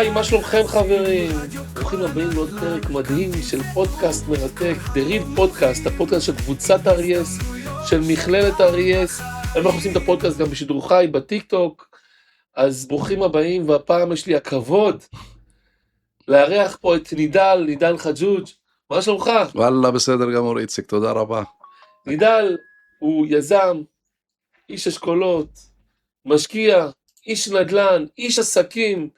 היי, מה שלומכם חברים? ברוכים הבאים לעוד פרק מדהים של פודקאסט מרתק, The Real Podcast, הפודקאסט של קבוצת אריאס, של מכללת אריאס. אנחנו עושים את הפודקאסט גם בשידור חי, בטיק טוק, אז ברוכים הבאים, והפעם יש לי הכבוד לארח פה את נידל חג'וג'. מה שלומך? וואלה, בסדר גמור איציק, תודה רבה. נידל הוא יזם, איש אשכולות, משקיע, איש נדל"ן, איש עסקים,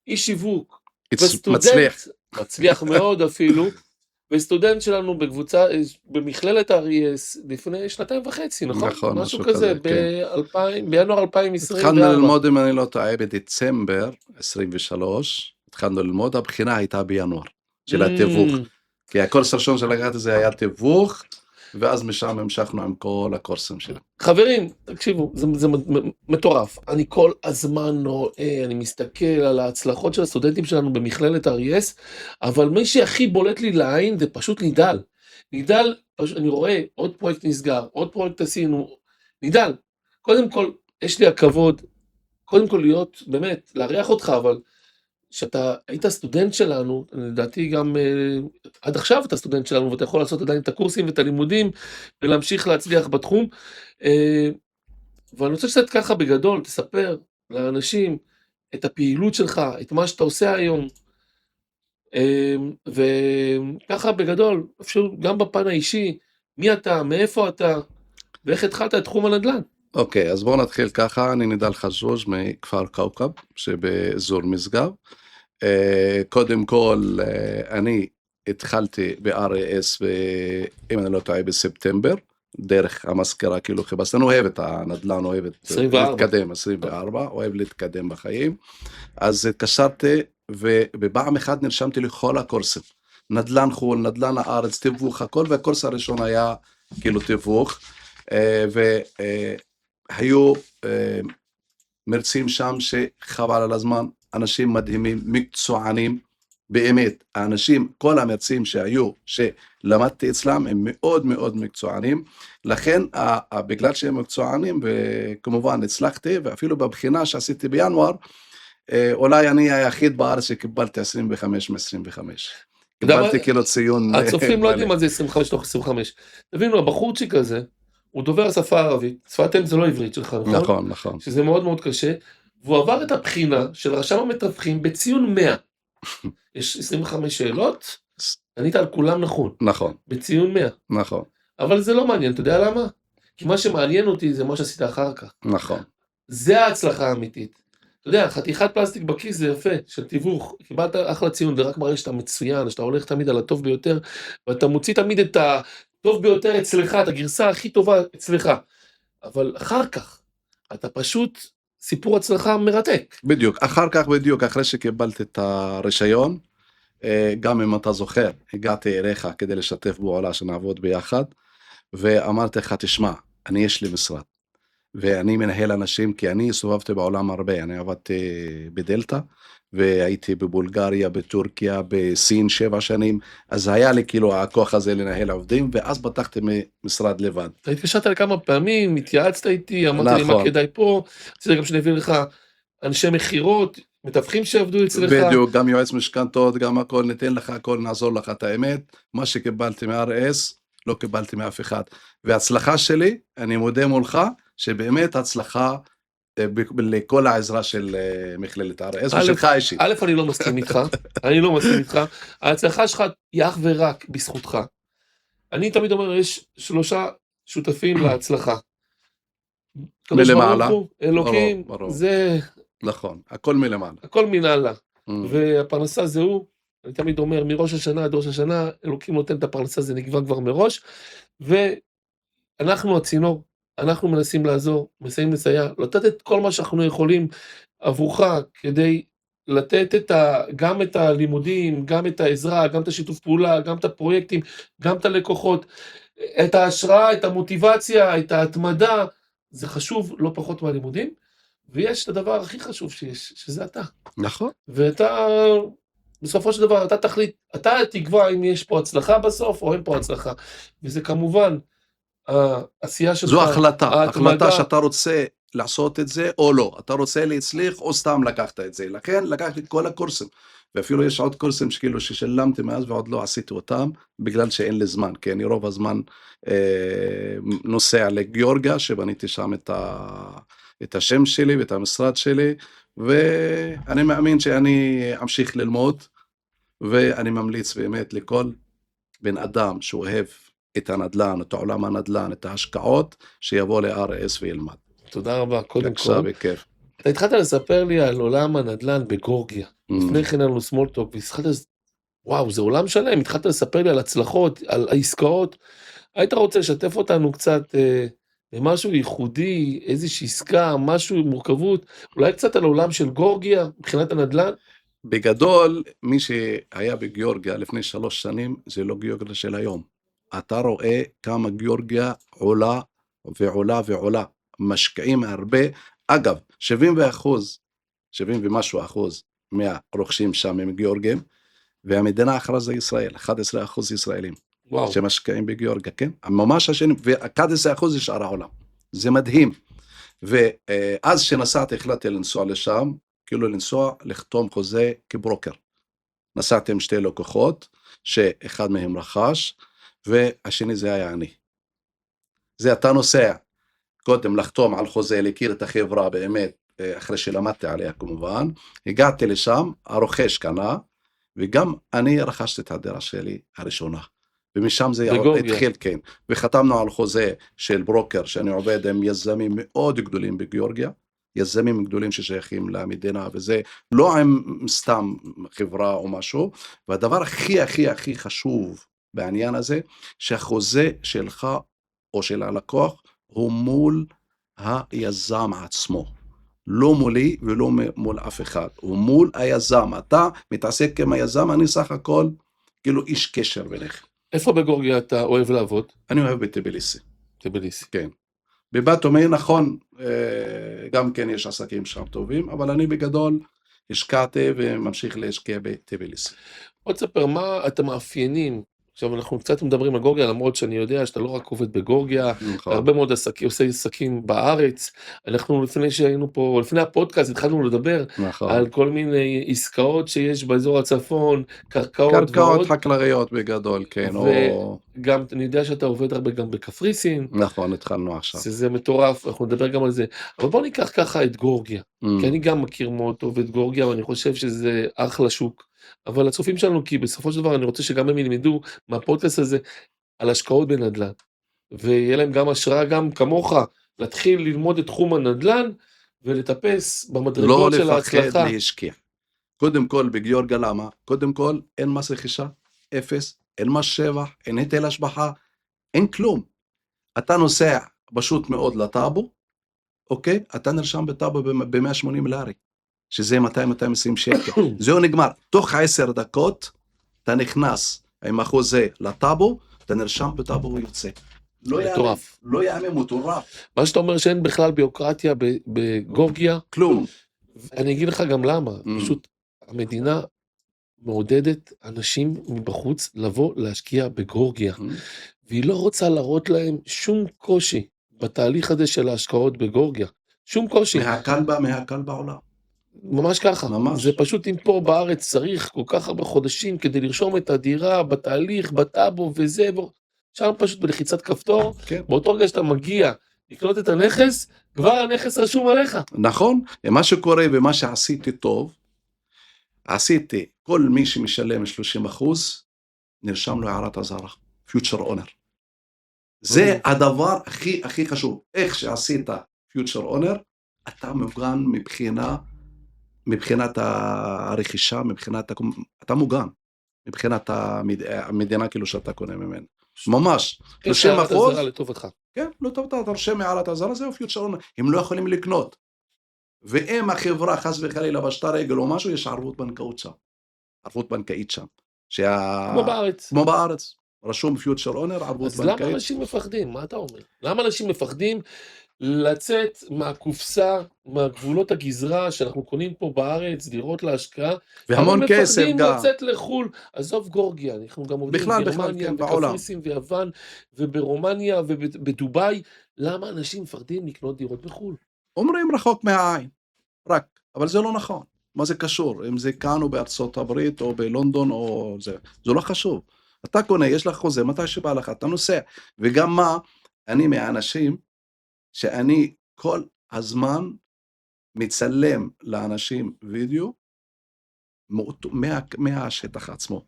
איש שיווק, וסטודנט, מצליח מאוד אפילו, וסטודנט שלנו בקבוצה, במכללת אריאס, לפני 2.5, נכון? נכון, משהו כזה, כן. בינואר 2024. התחלנו ללמוד, אם אני לא טועה, בדצמבר 23, התחלנו ללמוד, הבחינה הייתה בינואר, של התיווך, כי הקורס הראשון שלקחתי זה היה תיווך, ואז משם המשכנו עם כל הקורסים שלנו. חברים, תקשיבו, זה מטורף. אני כל הזמן רואה, אני מסתכל על ההצלחות של הסטודנטים שלנו במכללת אריאס, אבל מי שהכי בולט לי לעין זה פשוט נידל. נידל, אני רואה, עוד פרויקט נסגר, עוד פרויקט עשינו. נידל, קודם כל, יש לי הכבוד, קודם כל להיות, באמת, להריח אותך, אבל שאתה היית סטודנט שלנו, לדעתי גם עד עכשיו אתה סטודנט שלנו, ואתה יכול לעשות עדיין את הקורסים ואת הלימודים, ולהמשיך להצליח בתחום, ואני רוצה שתת ככה בגדול, תספר לאנשים את הפעילות שלך, את מה שאתה עושה היום, וככה בגדול, אפשר גם בפן האישי, מי אתה, מאיפה אתה, ואיך התחלת את תחום הנדל"ן. אוקיי, אז בואו נתחיל ככה, אני נידל חג'וג' מכפר קאוקב, שבאזור משגב. קודם כל, אני התחלתי ב-RAS, אם אני לא טועה, בספטמבר, דרך המזכירה, כאילו חיפשת, אני אוהב את הנדל"ן, אוהב להתקדם, 24, אוהב להתקדם בחיים. אז התקשרתי, ובפעם אחת נרשמתי לכל הקורסים, נדל"ן חול, נדל"ן הארץ, תיווך, הכל, והקורס הראשון היה כאילו תיווך, והיו מרצים שם שחבל על הזמן, אנשים מדהימים, מקצוענים, באמת, האנשים, כל המרצים שהיו, שלמדתי אצלם, הם מאוד מאוד מקצוענים, לכן, בגלל שהם מקצוענים, וכמובן הצלחתי, ואפילו בבחינה שעשיתי בינואר, אולי אני היחיד בארץ שקיבלתי 25 מ-25. קיבלתי כאילו ציון... הצופים לא יודעים מה זה 25 תוך 25. תבינו, הבחורצ'יק הזה, הוא דובר השפה הערבית, שפת אם זה לא עברית שלך, נכון? נכון, נכון. שזה מאוד מאוד קשה, והוא עבר את הבחינה של רשם המתווכים בציון 100. יש 25 שאלות, ענית על כולם נכון. נכון. בציון 100. נכון. אבל זה לא מעניין, אתה יודע למה? כי מה שמעניין אותי זה מה שעשית אחר כך. נכון. זה ההצלחה האמיתית. אתה יודע, חתיכת פלסטיק בכיס זה יפה, של תיווך, קיבלת אחלה ציון, זה רק מראה שאתה מצוין, שאתה הולך תמיד על הטוב ביותר, ואתה מוציא תמיד את הטוב ביותר אצלך, את הגרסה הכי טובה אצלך. אבל אחר כך, אתה פשוט סיפור הצלחה מרתק. בדיוק, אחר כך בדיוק, אחרי שקיבלתי את הרישיון, גם אם אתה זוכר, הגעתי אליך כדי לשתף פעולה שנעבוד ביחד, ואמרתי לך, תשמע, אני יש לי משרד, ואני מנהל אנשים, כי אני סובבתי בעולם הרבה, אני עבדתי בדלטה, והייתי בבולגריה, בטורקיה, בסין 7 שנים, אז היה לי כאילו הכוח הזה לנהל עובדים, ואז פתחתי משרד לבד. אתה התקשרת לכמה פעמים, התייעצת איתי, אמרתי לי מה כדאי פה, רציתי גם שנביא לך אנשי מחירות, מתווכים שעבדו אצלך. בדיוק, גם יועץ משכנתות, גם הכל, ניתן לך הכל, נעזור לך את האמת, מה שקיבלתי מ-RS, לא קיבלתי מאף אחד. וההצלחה שלי, אני מודה מולך, שבאמת הצלחה לכל העזרה של מכללת RS, ושלך אישית. א', אני לא מסכים איתך, ההצלחה שלך היא אך ורק בזכותך. אני תמיד אומר, יש 3 שותפים להצלחה. מלמעלה. אלוקים, זה... נכון, הכל מלמעלה. הכל מנהלה. והפרנסה זה הוא, אני תמיד אומר, מראש השנה עד ראש השנה, אלוקים נותן את הפרנסה, זה נקבע כבר מראש, ואנחנו הצינור, אנחנו מנסים לעזור, מנסים לסייע, לתת את כל מה שאנחנו יכולים עבורך, כדי לתת גם את הלימודים, גם את העזרה, גם את השיתוף פעולה, גם את הפרויקטים, גם את הלקוחות, את ההשראה, את המוטיבציה, את ההתמדה, זה חשוב לא פחות מהלימודים, ויש את הדבר הכי חשוב שיש, שזה אתה. נכון. ואתה, בסופו של דבר, אתה תחליט, אתה תקבע אם יש פה הצלחה בסוף, או אין פה הצלחה. וזה כמובן, העשייה שלך, זו החלטה שאתה רוצה לעשות את זה או לא, אתה רוצה להצליח או סתם לקחת את זה, לכן לקחתי את כל הקורסים, ואפילו יש עוד קורסים שכאילו ששלמתי מאז ועוד לא עשיתי אותם, בגלל שאין לי זמן, כי אני רוב הזמן נוסע לגיאורגיה, שבניתי שם את השם שלי ואת המשרד שלי, ואני מאמין שאני אמשיך ללמוד, ואני ממליץ באמת לכל בן אדם שאוהב את הנדל"ן, את עולם הנדל"ן, את ההשקעות, שיבוא ל-RS וילמד. תודה רבה, קודם בבקשה, כל. בכיף. אתה התחלת לספר לי על עולם הנדל"ן בגורגיה. לפני כן היה לנו small talk, וואו, זה עולם שלם, התחלת לספר לי על הצלחות, על העסקאות. היית רוצה לשתף אותנו קצת במשהו ייחודי, איזושהי עסקה, משהו עם מורכבות, אולי קצת על עולם של גורגיה, מבחינת הנדל"ן? בגדול, מי שהיה בגיאורגיה לפני 3 שנים, זה לא גיאורגיה של היום. אתה רואה כמה גיאורגיה עולה ועולה ועולה. משקיעים הרבה. אגב, 70 ומשהו אחוז מהרוכשים שם הם גיאורגים, והמדינה האחרונה זה ישראל, 11% ישראלים. וואו. שמשקיעים בגיאורגיה, כן? ממש השני, ו11% זה שאר העולם. זה מדהים. ואז שנסעתי, החלטתי לנסוע לשם, כאילו לנסוע, לחתום חוזה כברוקר. נסעתי עם 2 לקוחות, שאחד מהם רכש, והשני זה היה אני. זה אתה נוסע, קודם לחתום על חוזה, להכיר את החברה באמת, אחרי שלמדתי עליה כמובן, הגעתי לשם, הרוכש קנה, וגם אני רכשתי את הדירה שלי הראשונה. ומשם זה התחיל, כן. וחתמנו על חוזה של ברוקר, שאני עובד עם יזמים מאוד גדולים בגיאורגיה, יזמים גדולים ששייכים למדינה, וזה לא עם סתם חברה או משהו, והדבר הכי חשוב בעניין הזה, שהחוזה שלך או של הלקוח, הוא מול היזם עצמו. לא מולי ולא מול אף אחד, הוא מול היזם. אתה מתעסק עם היזם, אני סך הכל כאילו איש קשר ביניך. איפה בגורגיה אתה אוהב לעבוד? אני אוהב בטביליסי. טביליסי. כן. בבטומי, נכון, גם כן יש עסקים שם טובים, אבל אני בגדול השקעתי וממשיך להשקיע בטביליסי. עוד תספר, מה אתם מאפיינים? עכשיו אנחנו קצת מדברים על גורגיה, למרות שאני יודע שאתה לא רק עובד בגורגיה, הרבה מאוד עושה עסקים בארץ. אנחנו לפני שהיינו פה, לפני הפודקאסט התחלנו לדבר על כל מיני עסקאות שיש באזור הצפון, קרקעות חקלאיות בגדול, כן. וגם אני יודע שאתה עובד הרבה גם בקפריסין. נכון, התחלנו עכשיו. שזה מטורף, אנחנו נדבר גם על זה. אבל בוא ניקח ככה את גורגיה, כי אני גם מכיר מאוד טוב את גורגיה, ואני חושב שזה אחלה שוק. אבל הצופים שלנו, כי בסופו של דבר אני רוצה שגם הם ילמדו מהפודקאסט הזה על השקעות בנדל"ן, ויהיה להם גם השראה גם כמוך, להתחיל ללמוד את תחום הנדל"ן, ולטפס במדרגות של ההצלחה. לא לפחד להשקיע. קודם כל בגיאורגיה, למה? קודם כל אין מס רכישה, 0, אין מס שבח, אין היטל השבחה, אין כלום. אתה נוסע פשוט מאוד לטאבו, אוקיי? אתה נרשם בטאבו ב-180 לארי. שזה 200-220 שקל, זהו נגמר, תוך 10 דקות, אתה נכנס עם החוזה לטאבו, אתה נרשם בטאבו ויוצא. מטורף. לא יאמן, מטורף. מה שאתה אומר שאין בכלל ביוקרטיה בגורגיה? כלום. אני אגיד לך גם למה, פשוט המדינה מעודדת אנשים מבחוץ לבוא להשקיע בגורגיה, והיא לא רוצה להראות להם שום קושי בתהליך הזה של ההשקעות בגורגיה, שום קושי. מהקל בעולם. ממש ככה, ממש. זה פשוט אם פה בארץ צריך כל כך הרבה חודשים כדי לרשום את הדירה בתהליך, בטאבו וזה, שם פשוט בלחיצת כפתור, כן. באותו רגע שאתה מגיע לקנות את הנכס, כבר הנכס רשום עליך. נכון, מה שקורה ומה שעשיתי טוב, עשיתי כל מי שמשלם 30%, נרשם לו הערת אזהרה, future owner. זה הדבר הכי חשוב, איך שעשית future owner, אתה מוגן מבחינת הרכישה, אתה מוגן, מבחינת המדינה כאילו שאתה קונה ממנו. ממש, 30%. כן, לא טוב, אתה רושם מעלת הזרה, זהו פיוטר אונר, הם לא יכולים לקנות. ואם החברה חס וחלילה בשתה רגל או משהו, יש ערבות בנקאית שם. כמו בארץ. רשום פיוטר אונר, ערבות בנקאית. אז למה אנשים מפחדים? מה אתה אומר? למה אנשים מפחדים לצאת מהקופסה, מהגבולות הגזרה שאנחנו קונים פה בארץ, דירות להשקעה, והמון כסף גם. מפחדים לצאת לחול, עזוב גורגיה, אנחנו גם עובדים בגרמניה, בקפריסין ויוון, וברומניה ובדובאי, למה אנשים מפחדים לקנות דירות בחול? אומרים רחוק מהעין, רק, אבל זה לא נכון. מה זה קשור? אם זה כאן או בארצות הברית או בלונדון או זה לא חשוב. אתה קונה, יש לך חוזה, מתי שבא לך, אתה נוסע. וגם מה, אני מהאנשים שאני כל הזמן מצלם לאנשים וידאו מהשטח עצמו.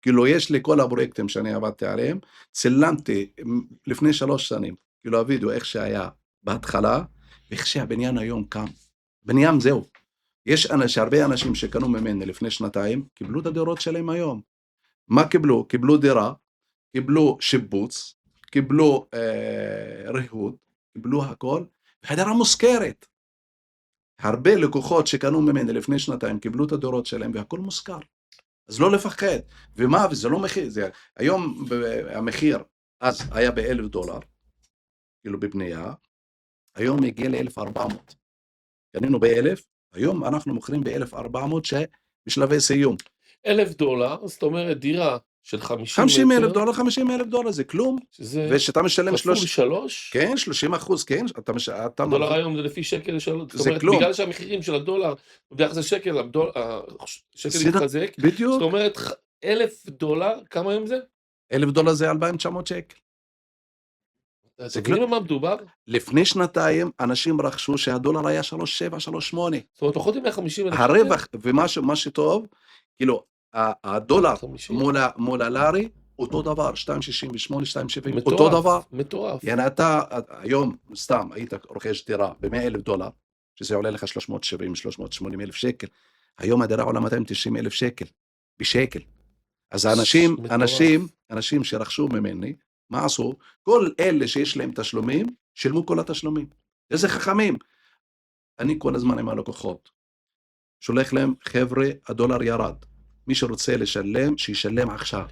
כאילו יש לי כל הפרויקטים שאני עבדתי עליהם, צילמתי לפני 3 שנים, כאילו הוידאו איך שהיה בהתחלה, ואיך שהבניין היום קם. בניין זהו. יש הרבה אנשים שקנו ממני לפני 2 קיבלו את הדירות שלהם היום. מה קיבלו? קיבלו דירה, קיבלו שיבוץ, קיבלו ריהוט, קיבלו הכל, והדירה מושכרת. הרבה לקוחות שקנו ממני לפני 2 קיבלו את הדירות שלהם והכל מושכר. אז לא לפחד. ומה? וזה לא מחיר. היום המחיר אז היה $1,000, כאילו בבנייה, היום הגיע ל-1,400. קנינו ב-1,000, היום אנחנו מוכרים ב-1,400 שבשלבי סיום. $1,000, זאת אומרת דירה של 50 $50,000, $50,000 זה כלום. ושאתה משלם כפול 3? כן, 30%, כן. דולר היום זה לפי שקל, זאת אומרת, בגלל שהמחירים של הדולר, ביחס לשקל, השקל מתחזק, בדיוק. זאת אומרת, $1,000, כמה היום זה? $1,000 זה 2,900 שקל. אתם מבינים על מה מדובר? לפני 2 אנשים רכשו שהדולר היה 3.7, 3.8. זאת אומרת, פחות מ-150,000 שקל? הרווח, ומה שטוב, כאילו, הדולר מול הלארי, אותו דבר, 2.68, 2.70, אותו דבר. מטורף. יעני, אתה היום, סתם, היית רוכש דירה ב$100,000, שזה עולה לך 380,000 שקל. היום הדירה עולה 290,000 שקל, בשקל. אז אנשים שרכשו ממני, מה עשו? כל אלה שיש להם תשלומים, שילמו כל התשלומים. איזה חכמים. אני כל הזמן עם הלקוחות. שולח להם, חבר'ה, הדולר ירד. מי שרוצה לשלם, שישלם עכשיו.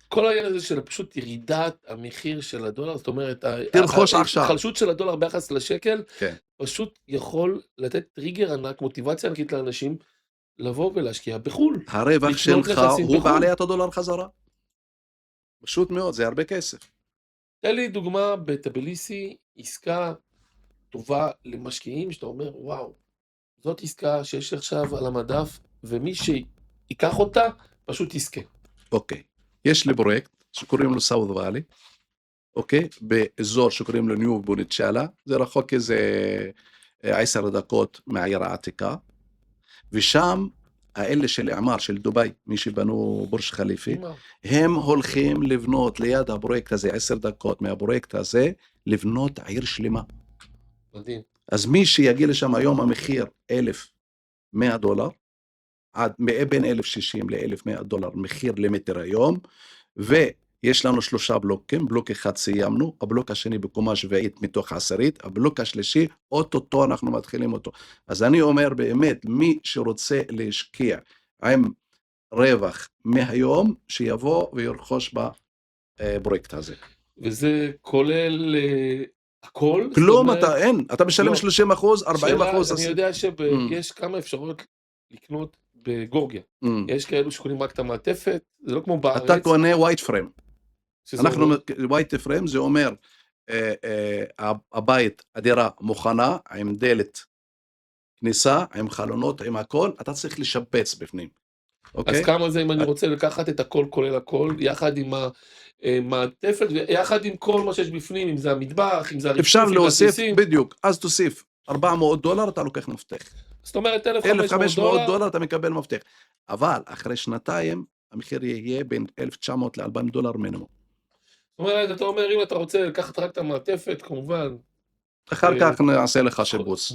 כל העניין הזה של פשוט ירידת המחיר של הדולר, זאת אומרת, תרכוש עכשיו. החלשות של הדולר ביחס לשקל, כן. פשוט יכול לתת טריגר ענק, מוטיבציה ענקית לאנשים, לבוא ולהשקיע בחול. הרווח שלך הוא בעליית הדולר חזרה. פשוט מאוד, זה הרבה כסף. תן לי דוגמה בטביליסי, עסקה טובה למשקיעים, שאתה אומר, וואו, זאת עסקה שיש עכשיו על המדף, ומי שיקח אותה, פשוט יזכה. אוקיי. יש לי פרויקט שקוראים לו סאות' ואלי, אוקיי? באזור שקוראים לו ניו בוניצ'אלה, זה רחוק איזה 10 דקות מהעיר העתיקה, ושם האלה של עמר, של דוביי, מי שבנו בורש חליפי, הם הולכים לבנות ליד הפרויקט הזה, 10 דקות מהפרויקט הזה, לבנות עיר שלמה. מדהים. אז מי שיגיע לשם היום המחיר $1,100, עד בין 1,060 ל-1,100 מחיר למטר היום, ויש לנו 3 בלוקים, בלוק אחד סיימנו, הבלוק השני בקומה 7 מתוך 10, הבלוק השלישי, אוטוטו אנחנו מתחילים אותו. אז אני אומר באמת, מי שרוצה להשקיע עם רווח מהיום, שיבוא וירכוש בפרויקט הזה. וזה כולל הכל? כלום, אתה משלם 30%, 40%. אני יודע שיש כמה אפשרויות לקנות בגורגיה. יש כאלו שקונים רק את המעטפת, זה לא כמו בארץ. אתה קונה ווייט פריים. ווייט פריים זה אומר, הבית, הדירה מוכנה, עם דלת כניסה, עם חלונות, עם הכל, אתה צריך לשפץ בפנים. אז כמה זה אם אני רוצה לקחת את הכל, כולל הכל, יחד עם המעטפת, ויחד עם כל מה שיש בפנים, אם זה המטבח, אם זה הריצוף, אפשר להוסיף, בדיוק, אז תוסיף $400, אתה לוקח מפתח. זאת אומרת, $1,500 אתה מקבל מפתח. אבל אחרי 2 המחיר יהיה בין $1,900 ל$2,000 מינימום. זאת אומרת, אתה אומר, אם אתה רוצה לקחת רק את המעטפת, כמובן. אחר כך נעשה לך שיבוץ.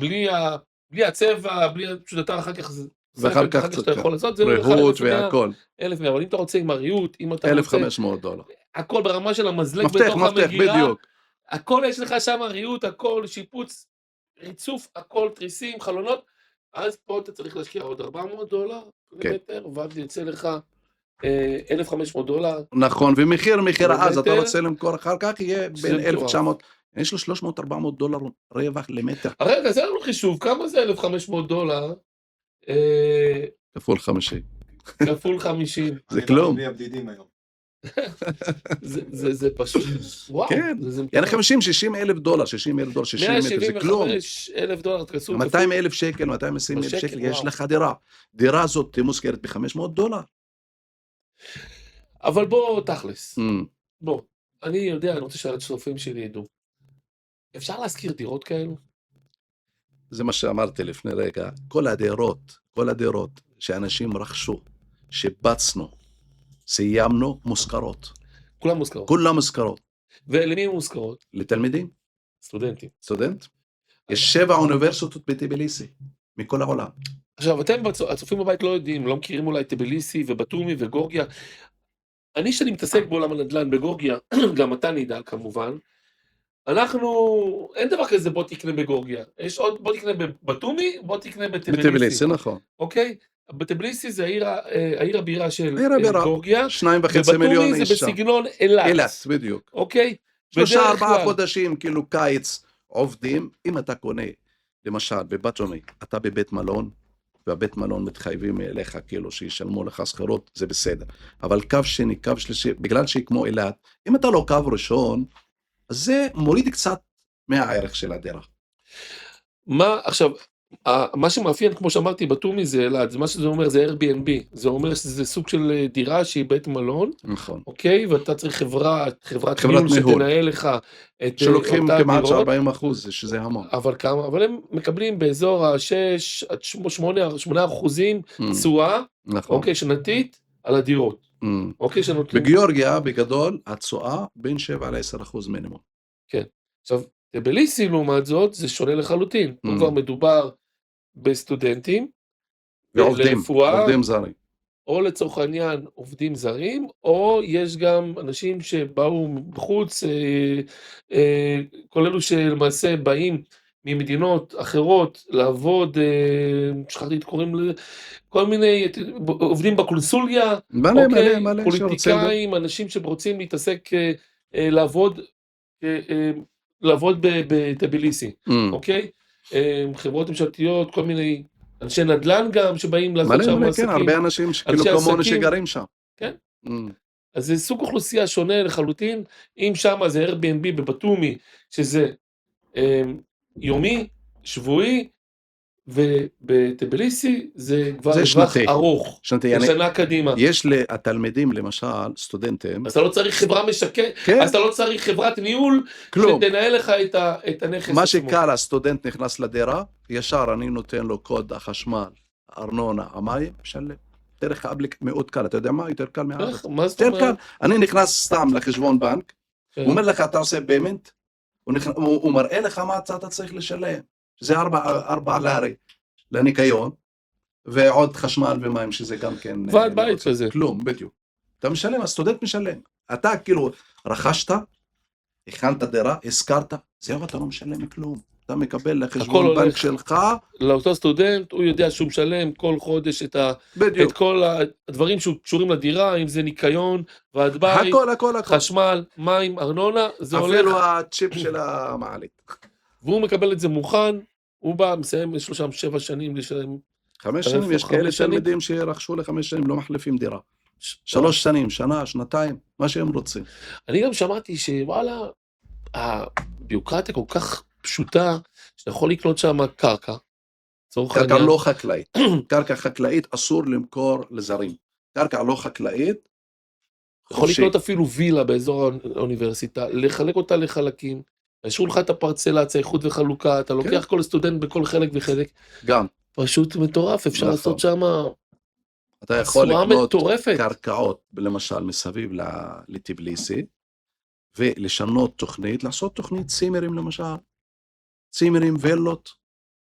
בלי הצבע, פשוט אתה אחר כך ואחר כך שאתה יכול לעשות, ריהוט והכל. 1,100, אבל אם אתה רוצה עם הריהוט, אם אתה רוצה... $1,500. הכל ברמה של המזלג בתוך המגירה. בדיוק. הכל יש לך שם ריהוט, הכל שיפוץ, ריצוף, הכל תריסים, חלונות. אז פה אתה צריך להשקיע עוד $400 למטר, ואז יוצא לך $1,500. נכון, ומחיר אז אתה רוצה למכור אחר כך, יהיה בין 1,900, יש לו $300-400 רווח למטר. רגע, זה לנו חישוב, כמה זה $1,500? כפול 50. כפול 50. זה כלום. אני בלי הבדידים היום. זה פשוט, וואו, כן, זה יעני מטורף. 60 אלף דולר, 60 אלף דולר, 60 מטר, זה כלום. 175,000 דולר, תכנסו 200 אלף שקל, 220 אלף בשקל, שקל, יש וואו. לך דירה. דירה הזאת תהיה מושכרת ב-500 דולר. אבל בוא תכלס, Mm, בוא, אני יודע, אני רוצה שהצופים שלי ידעו. אפשר להשכיר דירות כאלו? זה מה שאמרתי לפני רגע, כל הדירות שאנשים רכשו, שיפצנו, סיימנו, מושכרות. כולם מושכרות. כולם מושכרות. ולמי הן מושכרות? לתלמידים, סטודנטים. סטודנט. יש 7 אוניברסיטות בטביליסי, מכל העולם. עכשיו, אתם, הצופים בבית לא יודעים, לא מכירים אולי טביליסי ובטומי וגורגיה. אני שאני מתעסק בעולם הנדל"ן בגורגיה, גם אתה נדע כמובן, אין דבר כזה בוא תקנה בגורגיה. יש עוד בוא תקנה בבטומי, בוא תקנה בטביליסי. בטביליסי, נכון. אוקיי? בטביליסי זה העיר הבירה של עיר הבירה, גורגיה, 2.5 מיליון ובטומי זה איש שם. בסגנון אילת. אילת, בדיוק. אוקיי? 3-4 בדרך כלל. חודשים, כאילו קיץ, עובדים. אם אתה קונה, למשל, בבטומי, אתה בבית מלון, והבית מלון מתחייבים אליך, כאילו, שישלמו לך שכירות, זה בסדר. אבל קו שני, קו שלישי, בגלל שהיא כמו אילת, אם אתה לא קו ראשון, אז זה מוריד קצת מהערך של הדירה. עכשיו, מה שמאפיין, כמו שאמרתי, בטומי זה אילת, מה שזה אומר זה Airbnb, זה אומר שזה סוג של דירה שהיא בית מלון, נכון. אוקיי? ואתה צריך חברת ניהול. ניהול שתנהל לך את שלוקחים אותה כמעט דירות. 40%, שזה המון. אבל הם מקבלים באזור ה-6-8% תשואה, נכון. אוקיי, שנתית, על הדירות. אוקיי, שנותנים. בגיאורגיה, בגדול, התשואה בין 7-10% מינימום. כן. עכשיו, טביליסי לעומת זאת, זה שונה לחלוטין. פה כבר מדובר בסטודנטים, ועובדים, לרפואה, עובדים זרים. או לצורך העניין עובדים זרים, או יש גם אנשים שבאו בחוץ, כל אלו שלמעשה באים ממדינות אחרות לעבוד, שכחתי, קוראים לזה, כל מיני עובדים בקונסוליה, אוקיי, מלא, פוליטיקאים, אנשים שרוצים להתעסק, לעבוד בטביליסי, אוקיי? חברות ממשלתיות, כל מיני אנשי נדל"ן גם שבאים לעשות שם מלא, עסקים. כן, הרבה אנשים שכאילו כמונו שגרים שם. כן. אז זה סוג אוכלוסייה שונה לחלוטין, אם שם זה Airbnb בבטומי, שזה יומי, שבועי, ובטביליסי זה כבר לטווח ארוך, לשנה קדימה. יש לתלמידים, למשל, סטודנטים. אז אתה לא צריך חברה משקרת, אז אתה לא צריך חברת ניהול, שתנהל לך את הנכס. מה שקל, הסטודנט נכנס לדירה, ישר אני נותן לו קוד החשמל, הארנונה, המים, משלם. דרך אבליק מאוד קל, אתה יודע מה? יותר קל מהארץ. יותר קל. אני נכנס סתם לחשבון בנק, הוא אומר לך, אתה עושה פיימנט, הוא מראה לך מה אתה צריך לשלם. זה 4 לארי לניקיון, ועוד חשמל ומים, שזה גם כן... ועד בית כזה. כלום, בדיוק. אתה משלם, הסטודנט משלם. אתה כאילו רכשת, הכנת דירה, הזכרת, זהו, אתה לא משלם כלום. אתה מקבל לחשבון בנק שלך. לאותו סטודנט, הוא יודע שהוא משלם כל חודש את כל הדברים שקשורים לדירה, אם זה ניקיון, ועד בית, הכל. חשמל, מים, ארנונה, זה הולך. אפילו הצ'יפ של המעלית. והוא מקבל את זה מוכן, הוא בא, מסיים, יש לו שם 7 שנים לשלם. 5 שנים, יש כאלה תלמידים שרכשו ל5 שנים, לא מחליפים דירה. 3 שנים, שנה, שנתיים, מה שהם רוצים. אני גם שמעתי שוואלה, הביוקרטיה כל כך פשוטה, שאתה יכול לקנות שם קרקע. קרקע לא חקלאית. קרקע חקלאית אסור למכור לזרים. קרקע לא חקלאית, יכול לקנות אפילו וילה באזור האוניברסיטה, לחלק אותה לחלקים, ישרו לך את הפרצלציה, איחוד וחלוקה, אתה לוקח כל סטודנט בכל חלק וחלק. גם. פשוט מטורף, אפשר לעשות שם אתה יכול לקנות קרקעות, למשל מסביב לטביליסי, ולשנות תוכנית, לעשות תוכנית צימרים למשל, צימרים וילות.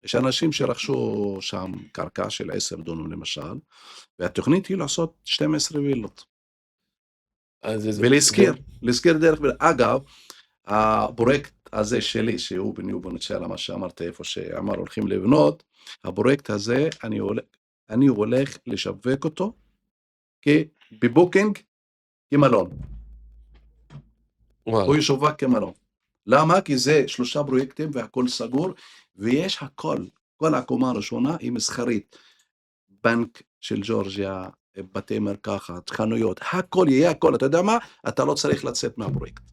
יש אנשים שרכשו שם קרקע של 10 דונם למשל, והתוכנית היא לעשות 12 וילות. ולהזכיר דרך, אגב, הפרויקט הזה שלי, שהוא בניו בונצ'לה, מה שאמרת איפה שאמר הולכים לבנות, הפרויקט הזה, אני הולך לשווק אותו בבוקינג כמלון. הוא ישווק כמלון. למה? כי זה 3 פרויקטים והכל סגור, ויש הכל. כל הקומה הראשונה היא מסחרית. בנק של ג'ורג'יה, בתי מרקחת, חנויות, הכל יהיה הכל, אתה יודע מה? אתה לא צריך לצאת מהפרויקט.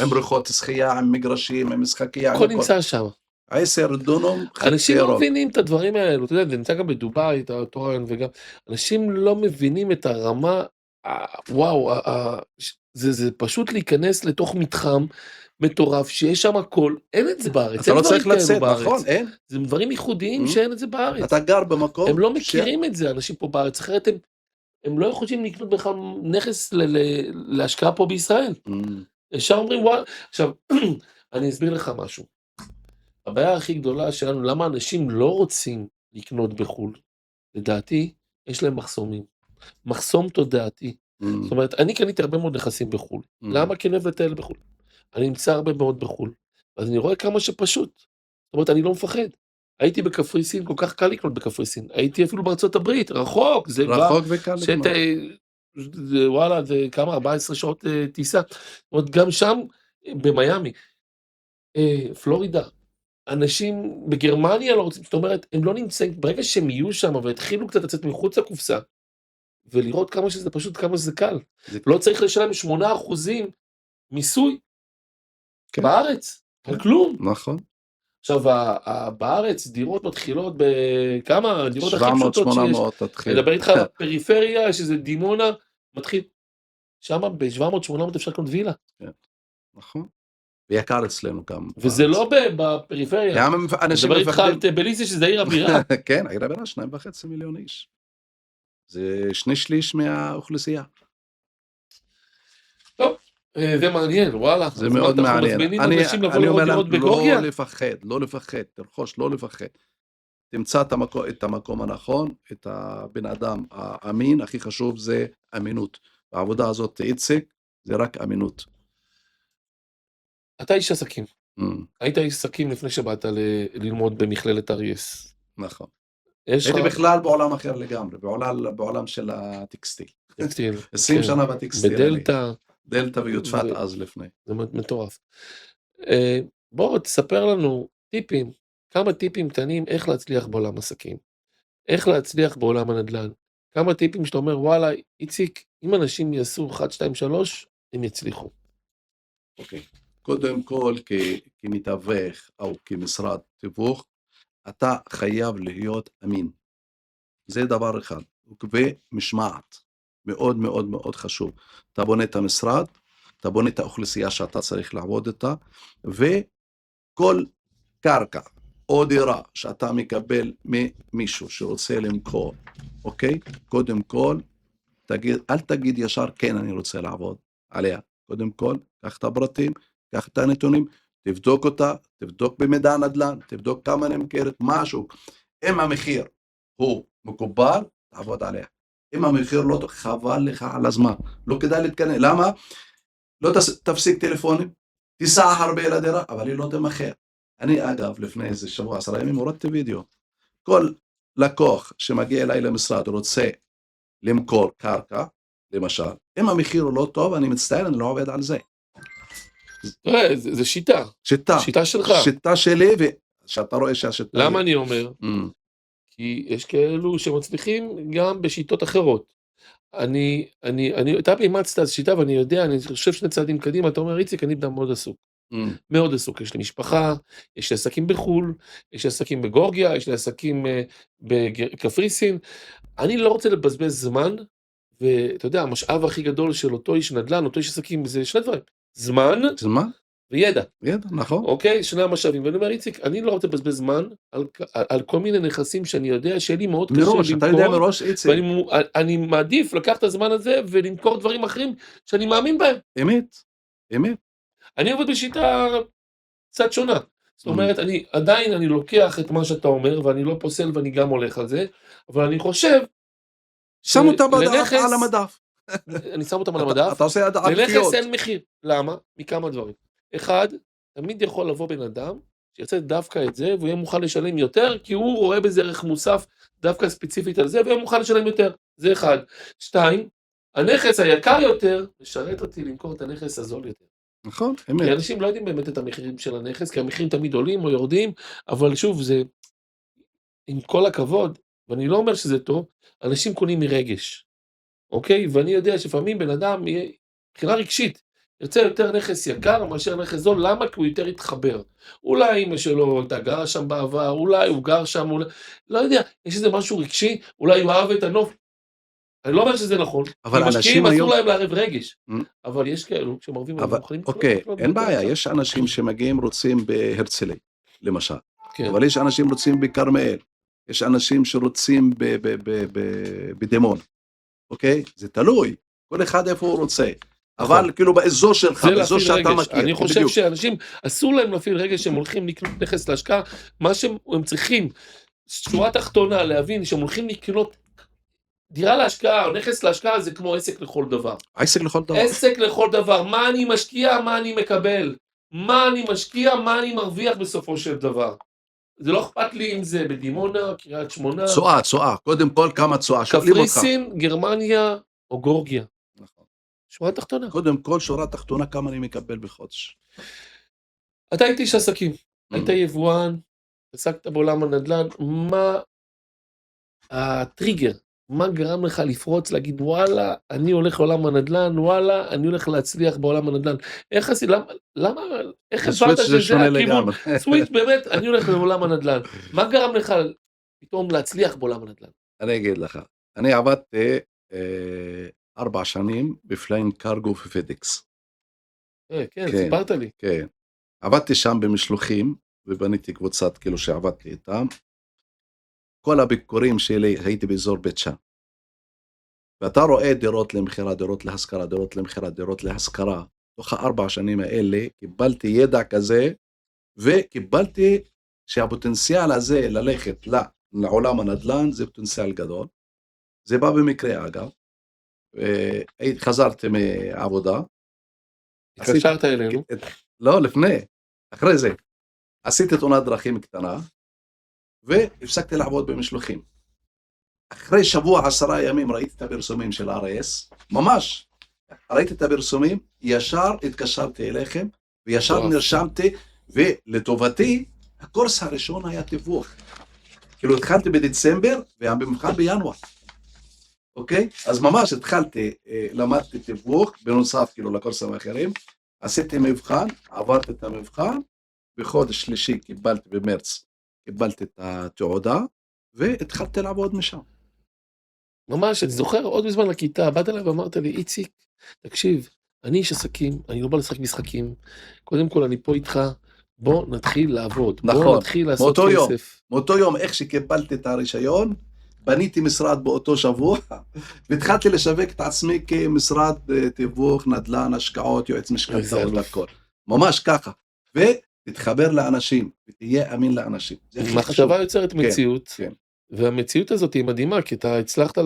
עם בריכות שחייה, עם מגרשים, עם משחקייה, עם הכל הכל. נמצא שם. 10 דונם אנשים חצי לא ירוק. מבינים את הדברים האלו, אתה יודע, זה נמצא גם בדובאי, את הטורן, וגם, אנשים לא מבינים את הרמה, וואו, זה פשוט להיכנס לתוך מתחם מטורף, שיש שם הכל, אין את זה בארץ, אתה אין לא דברים צריך לצאת, כאלו נכון, בארץ. אין. זה דברים ייחודיים שאין את זה בארץ. אתה גר במקום. הם לא מכירים את זה, אנשים פה בארץ, אחרת הם לא יכולים לקנות בכלל נכס להשקעה פה בישראל. ישר אומרים, וואלה, עכשיו, אני אסביר לך משהו. הבעיה הכי גדולה שלנו, למה אנשים לא רוצים לקנות בחו"ל? לדעתי, יש להם מחסומים. מחסום תודעתי. זאת אומרת, אני קניתי הרבה מאוד נכסים בחו"ל. למה? כי אני אוהב לטייל בחו"ל. אני נמצא הרבה מאוד בחו"ל. אז אני רואה כמה שפשוט. זאת אומרת, אני לא מפחד. הייתי בקפריסין, כל כך קל לקנות בקפריסין. הייתי אפילו בארצות הברית, רחוק. זה רחוק וקל לקנות. וואלה, זה כמה? 14 שעות טיסה. זאת אומרת, גם שם, במיימי, פלורידה, אנשים בגרמניה לא רוצים, זאת אומרת, הם לא נמצאים, ברגע שהם יהיו שם והתחילו קצת לצאת מחוץ לקופסה, ולראות כמה שזה פשוט, כמה שזה קל. לא צריך לשלם 8% מיסוי בארץ, על כלום. נכון. עכשיו, בארץ דירות מתחילות בכמה, דירות הכי פשוטות שיש. 700-800 תתחיל. לדבר איתך בפריפריה, שזה דימונה, מתחיל. שם ב-700-800 אפשר לקנות וילה. נכון. ויקר אצלנו גם. וזה לא בפריפריה. לדבר איתך על טביליסי, שזה עיר הבירה. כן, עיר הבירה, 2.5 מיליון איש. זה 2/3 מהאוכלוסייה. טוב, זה מעניין, וואלה. זה מאוד מעניין. אנחנו מזמינים אנשים לבוא לראות דירות בגורגיה. לא לפחד, תרכוש, לא לפחד. תמצא את המקום הנכון, את הבן אדם האמין, הכי חשוב זה אמינות. העבודה הזאת, איציק, זה רק אמינות. אתה איש עסקים. היית איש עסקים לפני שבאת ללמוד במכללת אריאס. נכון. הייתי בכלל בעולם אחר לגמרי, בעולם של הטקסטיל. 20 שנה בטקסטיל. בדלתא. דלתא ויוטפת אז לפני. זה מטורף. בואו תספר לנו טיפים, כמה טיפים קטנים איך להצליח בעולם עסקים. איך להצליח בעולם הנדל"ן. כמה טיפים שאתה אומר, וואלה, איציק, אם אנשים יעשו 1, 2, 3, הם יצליחו. אוקיי. קודם כל, כמתווך או כמשרד תיווך, אתה חייב להיות אמין. זה דבר אחד. ומשמעת. מאוד מאוד מאוד חשוב. אתה בונה את המשרד, אתה בונה את האוכלוסייה שאתה צריך לעבוד איתה, וכל קרקע או דירה שאתה מקבל ממישהו שרוצה למכור, אוקיי? קודם כל, אל תגיד ישר, כן, אני רוצה לעבוד עליה. קודם כל, קח את הפרטים, קח את הנתונים, תבדוק אותה, תבדוק במידע נדל"ן, תבדוק כמה נמכרת, משהו. אם המחיר הוא מקובל, תעבוד עליה. אם המחיר לא, חבל לך על הזמן. לא כדאי להתכנס. למה? לא תפסיק טלפונים, תיסע הרבה לדירה, אבל היא לא תמחר. אני אגב, לפני איזה שבוע, 10 ימים, הורדתי וידאו. כל לקוח שמגיע אליי למשרד רוצה למכור קרקע, למשל, אם המחיר הוא לא טוב, אני מצטער, אני לא עובד על זה. זה שיטה. שיטה שלך. שיטה שלי, ושאתה רואה שהשיטה... למה אני אומר? כי יש כאלו שמצליחים גם בשיטות אחרות. אתה אימצת את השיטה, ואני יודע, אני חושב 2 צעדים קדימה, אתה אומר, איציק, אני בן מאוד עסוק. מאוד עסוק, יש לי משפחה, יש לי עסקים בחול, יש לי עסקים בגורגיה, יש לי עסקים בקפריסין, אני לא רוצה לבזבז זמן, ואתה יודע, המשאב הכי גדול של אותו איש נדל"ן, אותו איש עסקים, זה 2 דברים, זמן וידע. ידע, נכון. אוקיי, 2 המשאבים, ואני אומר, איציק, אני לא רוצה לבזבז זמן על כל מיני נכסים שאני יודע שיהיה לי מאוד קשה למכור, אתה יודע מראש, איציק. ואני מעדיף לקחת את הזמן הזה ולמכור דברים אחרים שאני מאמין בהם. אמת. אני עובד בשיטה קצת שונה. זאת אומרת, עדיין אני לוקח את מה שאתה אומר, ואני לא פוסל ואני גם הולך על זה, אבל אני חושב... שם אותם על המדף. אני שם אותם על המדף. אתה עושה עד עקפיות. לנכס אין מחיר. למה? מכמה דברים. אחד, תמיד יכול לבוא בן אדם, שירצה דווקא את זה, והוא יהיה מוכן לשלם יותר, כי הוא רואה בזה ערך מוסף, דווקא ספציפית על זה, והוא יהיה מוכן לשלם יותר. זה אחד. 2, הנכס היקר יותר, משרת אותי למכור את הנכס הזול יותר. נכון, אמת. כי אנשים לא יודעים באמת את המחירים של הנכס, כי המחירים תמיד עולים או יורדים, אבל שוב, זה, עם כל הכבוד, ואני לא אומר שזה טוב, אנשים קונים מרגש. אוקיי? ואני יודע שלפעמים בן אדם יהיה, מבחינה רגשית, ירצה יותר נכס יקר מאשר נכס זול, למה? כי הוא יותר יתחבר. אולי אמא שלו הייתה גרה שם בעבר, אולי הוא גר שם, אולי, לא יודע, יש איזה משהו רגשי, אולי הוא אהב את הנוף. אני לא אומר שזה נכון, אבל כי משקיעים אנשים אסור היום, להם לערב רגש, Mm, אבל יש כאלו שמרווים אבל הם מוכנים אוקיי, לקנות אין ביותר בעיה, יקר. יש אנשים שמגיעים רוצים בהרצליה, למשל, כן, אבל יש אנשים רוצים בכרמיאל, יש אנשים שרוצים בדימון, אוקיי? זה תלוי, כל אחד איפה הוא רוצה, נכון. אבל כאילו באזור שלך, זה באזור להפעיל שאתה רגש. מכיר, אני חושב בדיוק. שאנשים, אסור להם להפעיל רגש שהם הולכים לקנות נכס להשקעה, מה שהם צריכים, שורה תחתונה, להבין שהם הולכים לקנות דירה להשקעה או נכס להשקעה, זה כמו עסק לכל דבר. עסק לכל דבר. עסק לכל דבר, מה אני משקיע, מה אני מקבל, מה אני משקיע, מה אני מרוויח בסופו של דבר. זה לא אכפת לי אם זה בדימונה, קריית שמונה, צועה, קודם כל כמה צועה, שואלים אותך. קפריסין, גרמניה או גורגיה. נכון. שורה תחתונה. קודם כל שורה תחתונה כמה אני מקבל בחודש. אתה היית איש עסקים, היית יבואן, עסקת בעולם הנדל"ן, מה הטריגר, מה גרם לך לפרוץ, להגיד וואלה, אני הולך לעולם הנדל"ן, וואלה, אני הולך להצליח בעולם הנדל"ן. איך עשית, למה, איך הבנת הסוויץ' זה שזה שונה הכיוון? לגמרי. סוויץ' באמת, אני הולך לעולם הנדל"ן. מה גרם לך פתאום להצליח בעולם הנדל"ן? אני אגיד לך, אני עבדתי 4 שנים בפליין קרגו ופדקס. כן, כן, סיפרת לי. כן. עבדתי שם במשלוחים, ובניתי קבוצת כאילו שעבדתי איתם. כל הביקורים שלי הייתי באזור בית שאן. ואתה רואה דירות למכירה, דירות להשכרה, דירות למכירה, דירות להשכרה. תוך 4 שנים האלה קיבלתי ידע כזה, וקיבלתי שהפוטנציאל הזה ללכת לעולם הנדל"ן זה פוטנציאל גדול. זה בא במקרה אגב. חזרתי מעבודה. התקשרת אלינו. לא, לפני, אחרי זה. עשיתי תאונת דרכים קטנה, והפסקתי לעבוד במשלוחים. אחרי שבוע 10 ימים ראיתי את הפרסומים של RS, ממש, ראיתי את הפרסומים, ישר התקשרתי אליכם, וישר נרשמתי, ולטובתי, הקורס הראשון היה תיווך. כאילו התחלתי בדצמבר, והמבחן בינואר. אוקיי? אז ממש התחלתי, למדתי תיווך, בנוסף כאילו לקורסים האחרים, עשיתי מבחן, עברתי את המבחן, בחודש שלישי קיבלתי במרץ, קיבלתי את התעודה, והתחלתי לעבוד משם. ממש, אני זוכר עוד בזמן לכיתה, באת אליי ואמרת לי, איציק, תקשיב, אני איש עסקים, אני לא בא לשחק משחקים, קודם כל אני פה איתך, בוא נתחיל לעבוד, נכון, בוא נתחיל לעשות כסף. מאותו יום, איך שקיבלתי את הרישיון, בניתי משרד באותו שבוע, והתחלתי לשווק את עצמי כמשרד תיווך, נדל"ן, השקעות, יועץ משכנתאות והכל. ממש ככה. ותתחבר לאנשים, ותהיה אמין לאנשים. מחשבה יוצרת מציאות, כן. והמציאות הזאת היא מדהימה, כי אתה הצלחת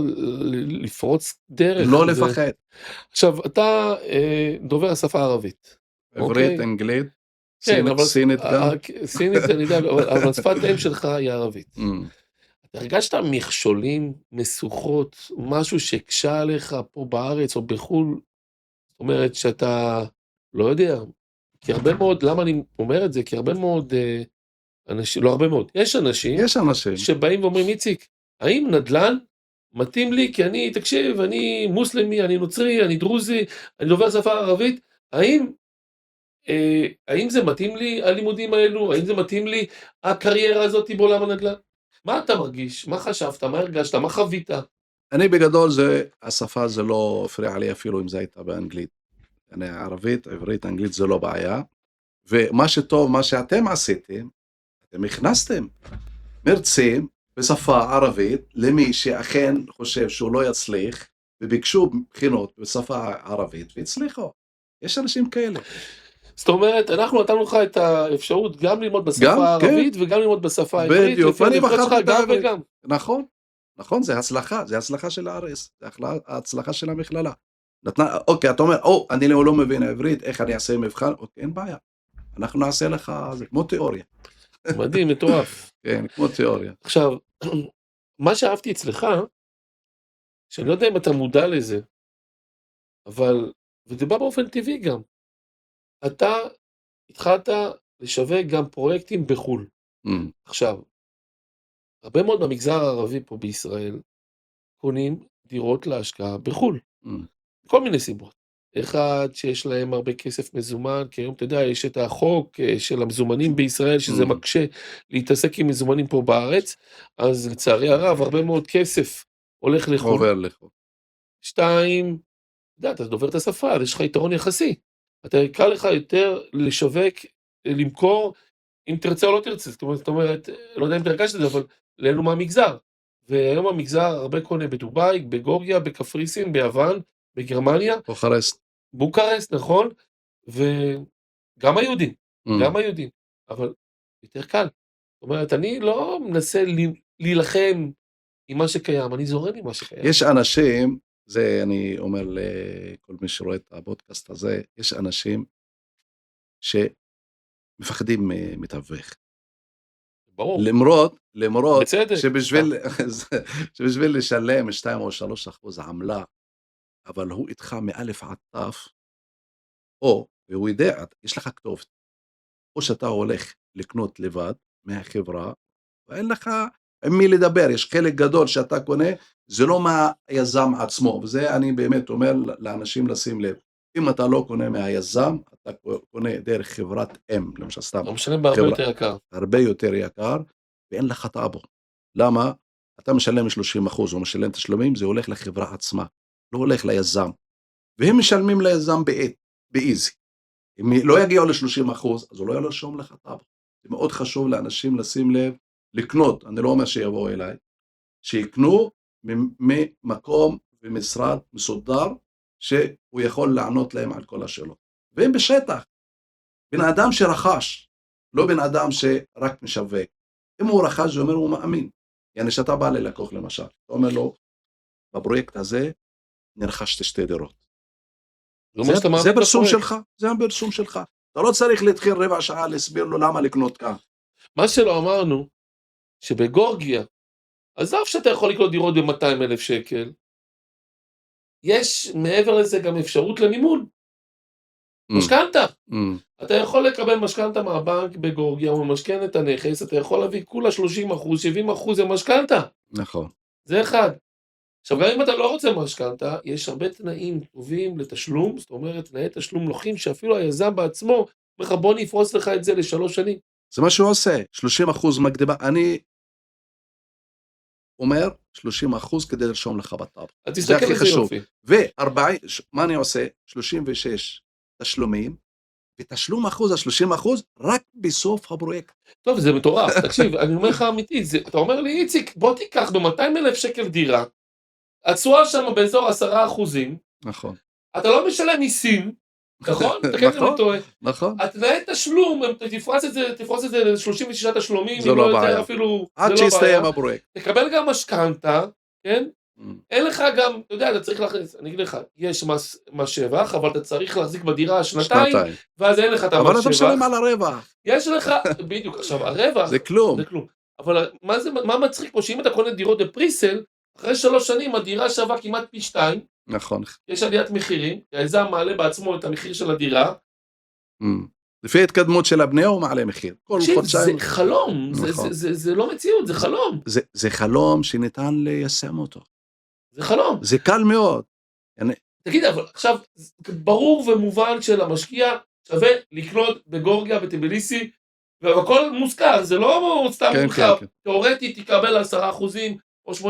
לפרוץ דרך. לא לפחד. עכשיו, אתה דובר השפה הערבית. עברית, אנגלית, סינית גם. סינית, אני יודע, אבל שפת אם שלך היא ערבית. הרגשת מכשולים, משוכות, משהו שקשה עליך פה בארץ או בחול? זאת אומרת שאתה, לא יודע, כי הרבה מאוד, למה אני אומר את זה? כי הרבה מאוד אנשים, לא הרבה מאוד, יש אנשים שבאים ואומרים, איציק, האם נדל"ן מתאים לי? כי אני, תקשיב, אני מוסלמי, אני נוצרי, אני דרוזי, אני דובר שפה ערבית, האם זה מתאים לי הלימודים האלו? האם זה מתאים לי הקריירה הזאת בעולם הנדל"ן? מה אתה מרגיש? מה חשבת? מה הרגשת? מה חווית? אני בגדול, השפה זה לא הפריע לי אפילו אם זה הייתה באנגלית. אני ערבית, עברית, אנגלית זה לא בעיה. ומה שטוב, מה שאתם עשיתם, אתם הכנסתם מרצים בשפה ערבית למי שאכן חושב שהוא לא יצליח, וביקשו בחינות בשפה ערבית והצליחו. יש אנשים כאלה. זאת אומרת, אנחנו נתנו לך את האפשרות גם ללמוד בשפה הערבית וגם ללמוד בשפה העברית. בדיוק, ואני בחרתי גם וגם. נכון, זה הצלחה של הארץ, זה הצלחה של המכללה. אוקיי, אתה אומר, אני לא מבין עברית, איך אני אעשה מבחן? אוקיי, אין בעיה. אנחנו נעשה לך, זה כמו תיאוריה. מדהים, מטורף. כן, כמו תיאוריה. עכשיו, מה שאהבתי אצלך, שאני לא יודע אם אתה מודע לזה, אבל, וזה בא באופן טבעי גם, אתה התחלת לשווק גם פרויקטים בחול. עכשיו, הרבה מאוד במגזר הערבי פה בישראל, קונים דירות להשקעה בחו"ל. Mm. כל מיני סיבות. אחד, שיש להם הרבה כסף מזומן, כי היום אתה יודע, יש את החוק של המזומנים בישראל, שזה Mm. מקשה להתעסק עם מזומנים פה בארץ, אז לצערי הרב, הרבה מאוד כסף הולך לחו"ל. עובר לחו"ל. שתיים, אתה יודע, אתה דובר את השפה, אז יש לך יתרון יחסי. אתה קל לך יותר לשווק, למכור, אם תרצה או לא תרצה. זאת אומרת, לא יודע אם תרגשת את זה, אבל לאלו מהמגזר. והיום המגזר הרבה קונה בדובאי, בגורגיה, בקפריסין, ביוון, בגרמניה, בוקרסט, נכון? וגם היהודים, גם היהודים, אבל יותר קל. זאת אומרת, אני לא מנסה להילחם עם מה שקיים, אני זורם עם מה שקיים. יש אנשים, זה אני אומר לכל מי שרואה את הפודקאסט הזה, יש אנשים שמפחדים מתווך. ברור. למרות בצדק. שבשביל לשלם 2 או 3% עמלה, אבל הוא איתך מאלף עד תף, או, והוא יודע, יש לך כתובת, או שאתה הולך לקנות לבד מהחברה, ואין לך עם מי לדבר, יש חלק גדול שאתה קונה, זה לא מהיזם עצמו, וזה אני באמת אומר לאנשים לשים לב, אם אתה לא קונה מהיזם, אתה קונה דרך חברת אם, למשל סתם. לא משלם בהרבה יותר יקר. הרבה יותר יקר, ואין לך טאבו. למה? אתה משלם 30%, או משלם תשלומים, זה הולך לחברה עצמה, לא הולך ליזם. והם משלמים ליזם באיזי. אם לא יגיעו ל-30%, אז הוא לא ירשום לך טאבו. זה מאוד חשוב לאנשים לשים לב, לקנות, אני לא אומר שיבואו אליי, שיקנו ממקום ומשרד מסודר, שהוא יכול לענות להם על כל השאלות. והם בשטח, בן אדם שרכש, לא בן אדם שרק משווק. אם הוא רכש, זה אומר הוא מאמין. יעני שאתה בא ללקוח למשל, אתה אומר לו, בפרויקט הזה נרכשת 2 דירות. זה פרסום שלך, זה הפרסום שלך. אתה לא צריך להתחיל רבע שעה להסביר לו למה לקנות כאן. מה שלא אמרנו, שבגורגיה, עזוב שאתה יכול לקנות דירות ב-200,000 שקל, יש מעבר לזה גם אפשרות למימון. משכנתה. אתה יכול לקבל משכנתה מהבנק בגורגיה, הוא משכן את הנכס, אתה יכול להביא כולה 30%, 70% זה משכנתה. נכון. זה אחד. עכשיו, גם אם אתה לא רוצה משכנתה, יש הרבה תנאים טובים לתשלום, זאת אומרת, תנאי תשלום נוחים, שאפילו היזם בעצמו, אומר לך, בוא נפרוס לך את זה ל3 שנים. זה מה שהוא עושה, 30% מקדימה, אני אומר 30% כדי לרשום לך בטאבו. זה הכי חשוב. ו-40, מה אני עושה? 36 תשלומים, ותשלום אחוז, 30% רק בסוף הפרויקט. טוב, זה מטורף, תקשיב, אני אומר לך אמיתית, אתה אומר לי, איציק, בוא תיקח ב-200,000 שקל דירה, התשואה שם באזור 10%, נכון. אתה לא משלם מיסים, נכון? נכון. התנאי תשלום, תפרוס את זה ל36 תשלומים, זה לא בעיה. עד שיסתיים הפרויקט. תקבל גם משכנתה, כן? אין לך גם, אתה יודע, אתה צריך להכניס, אני אגיד לך, יש מס שבח, אבל אתה צריך להחזיק בדירה 2 ואז אין לך את המס שבח. אבל אתה משלם על הרווח. יש לך, בדיוק, עכשיו, הרווח, זה כלום. אבל מה מצחיק פה, שאם אתה קונה דירות בפריסל, אחרי 3 שנים הדירה שווה כמעט פי 2. נכון. יש עליית מחירים, היזם מעלה בעצמו את המחיר של הדירה. לפי התקדמות של הבנייה הוא מעלה מחיר. זה חלום, זה לא מציאות, זה חלום. זה חלום שניתן ליישם אותו. זה חלום. זה קל מאוד. תגיד, אבל עכשיו, ברור ומובן שלמשקיע שווה לקנות בגורגיה, בטביליסי, והכל מוזכר, זה לא סתם מוזכר. תיאורטית תקבל 10% או 8%,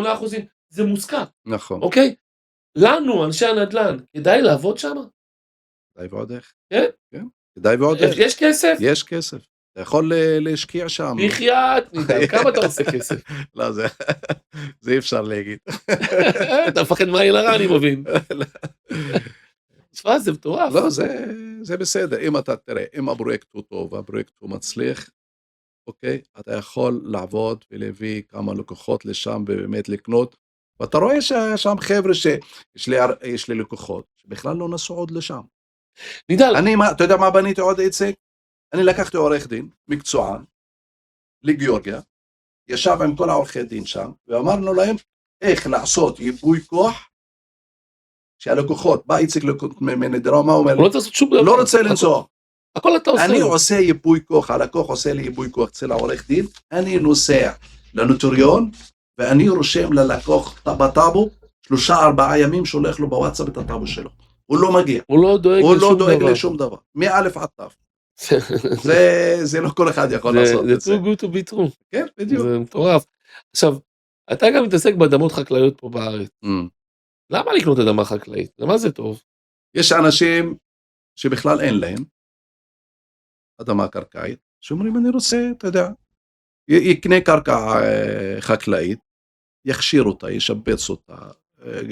זה מוזכר. נכון. אוקיי? לנו, אנשי הנדל"ן, כדאי לעבוד שם? כדאי ועוד איך. כן? כן. כדאי ועוד איך. יש כסף? יש כסף. אתה יכול להשקיע שם. בחייאת, נידל, כמה אתה עושה כסף? לא, זה אי אפשר להגיד. אתה מפחד מהעין הרע, אני מבין. תשמע, זה מטורף. לא, זה בסדר. אם אתה תראה, אם הפרויקט הוא טוב, והפרויקט הוא מצליח, אוקיי, אתה יכול לעבוד ולהביא כמה לקוחות לשם ובאמת לקנות, ואתה רואה שם חבר'ה שיש לי לקוחות, שבכלל לא נסעו עוד לשם. נידל. אתה יודע מה בניתי עוד איציק? אני לקחתי עורך דין, מקצוען, לגיאורגיה, ישב עם כל העורכי דין שם, ואמרנו להם איך לעשות ייפוי כוח, שהלקוחות, בא איציק מנדירה, מה אומר? לא רוצה לנסוע. הכל אתה עושה. אני עושה ייפוי כוח, הלקוח עושה לי ייפוי כוח אצל העורך דין, אני נוסע לנוטריון, ואני רושם ללקוח בטאבו 3-4 ימים שולח לו בוואטסאפ את הטאבו שלו. הוא לא מגיע. הוא לא דואג הוא לא לשום דואג דבר. לשום דבר. מאלף עד תו. זה לא כל אחד יכול לעשות את זה. זה too good to be true. כן, בדיוק. זה מטורף. עכשיו, אתה גם מתעסק באדמות חקלאיות פה בארץ. למה לקנות אדמה חקלאית? למה זה טוב? יש אנשים שבכלל אין להם אדמה קרקעית, שאומרים אני רוצה, אתה יודע, יקנה קרקע חקלאית, יכשיר אותה, ישבץ אותה,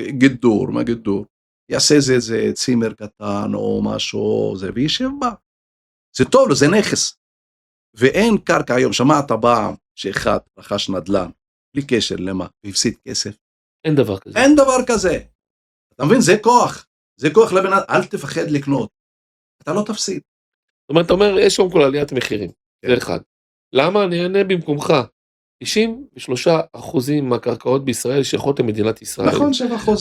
גידור, מה גידור, יעשה איזה צימר קטן או משהו, וישב בה. זה טוב לו, זה נכס. ואין קרקע היום, שמעת פעם שאחד רכש נדל"ן, בלי קשר למה, והפסיד כסף. אין דבר כזה. אין דבר כזה. אתה מבין, זה כוח. זה כוח לבן, אל תפחד לקנות. אתה לא תפסיד. זאת אומרת, אתה אומר, יש קודם כל עליית מחירים. זה אחד. למה אני אענה במקומך? 93% מהקרקעות בישראל שייכות למדינת ישראל. נכון, 7%.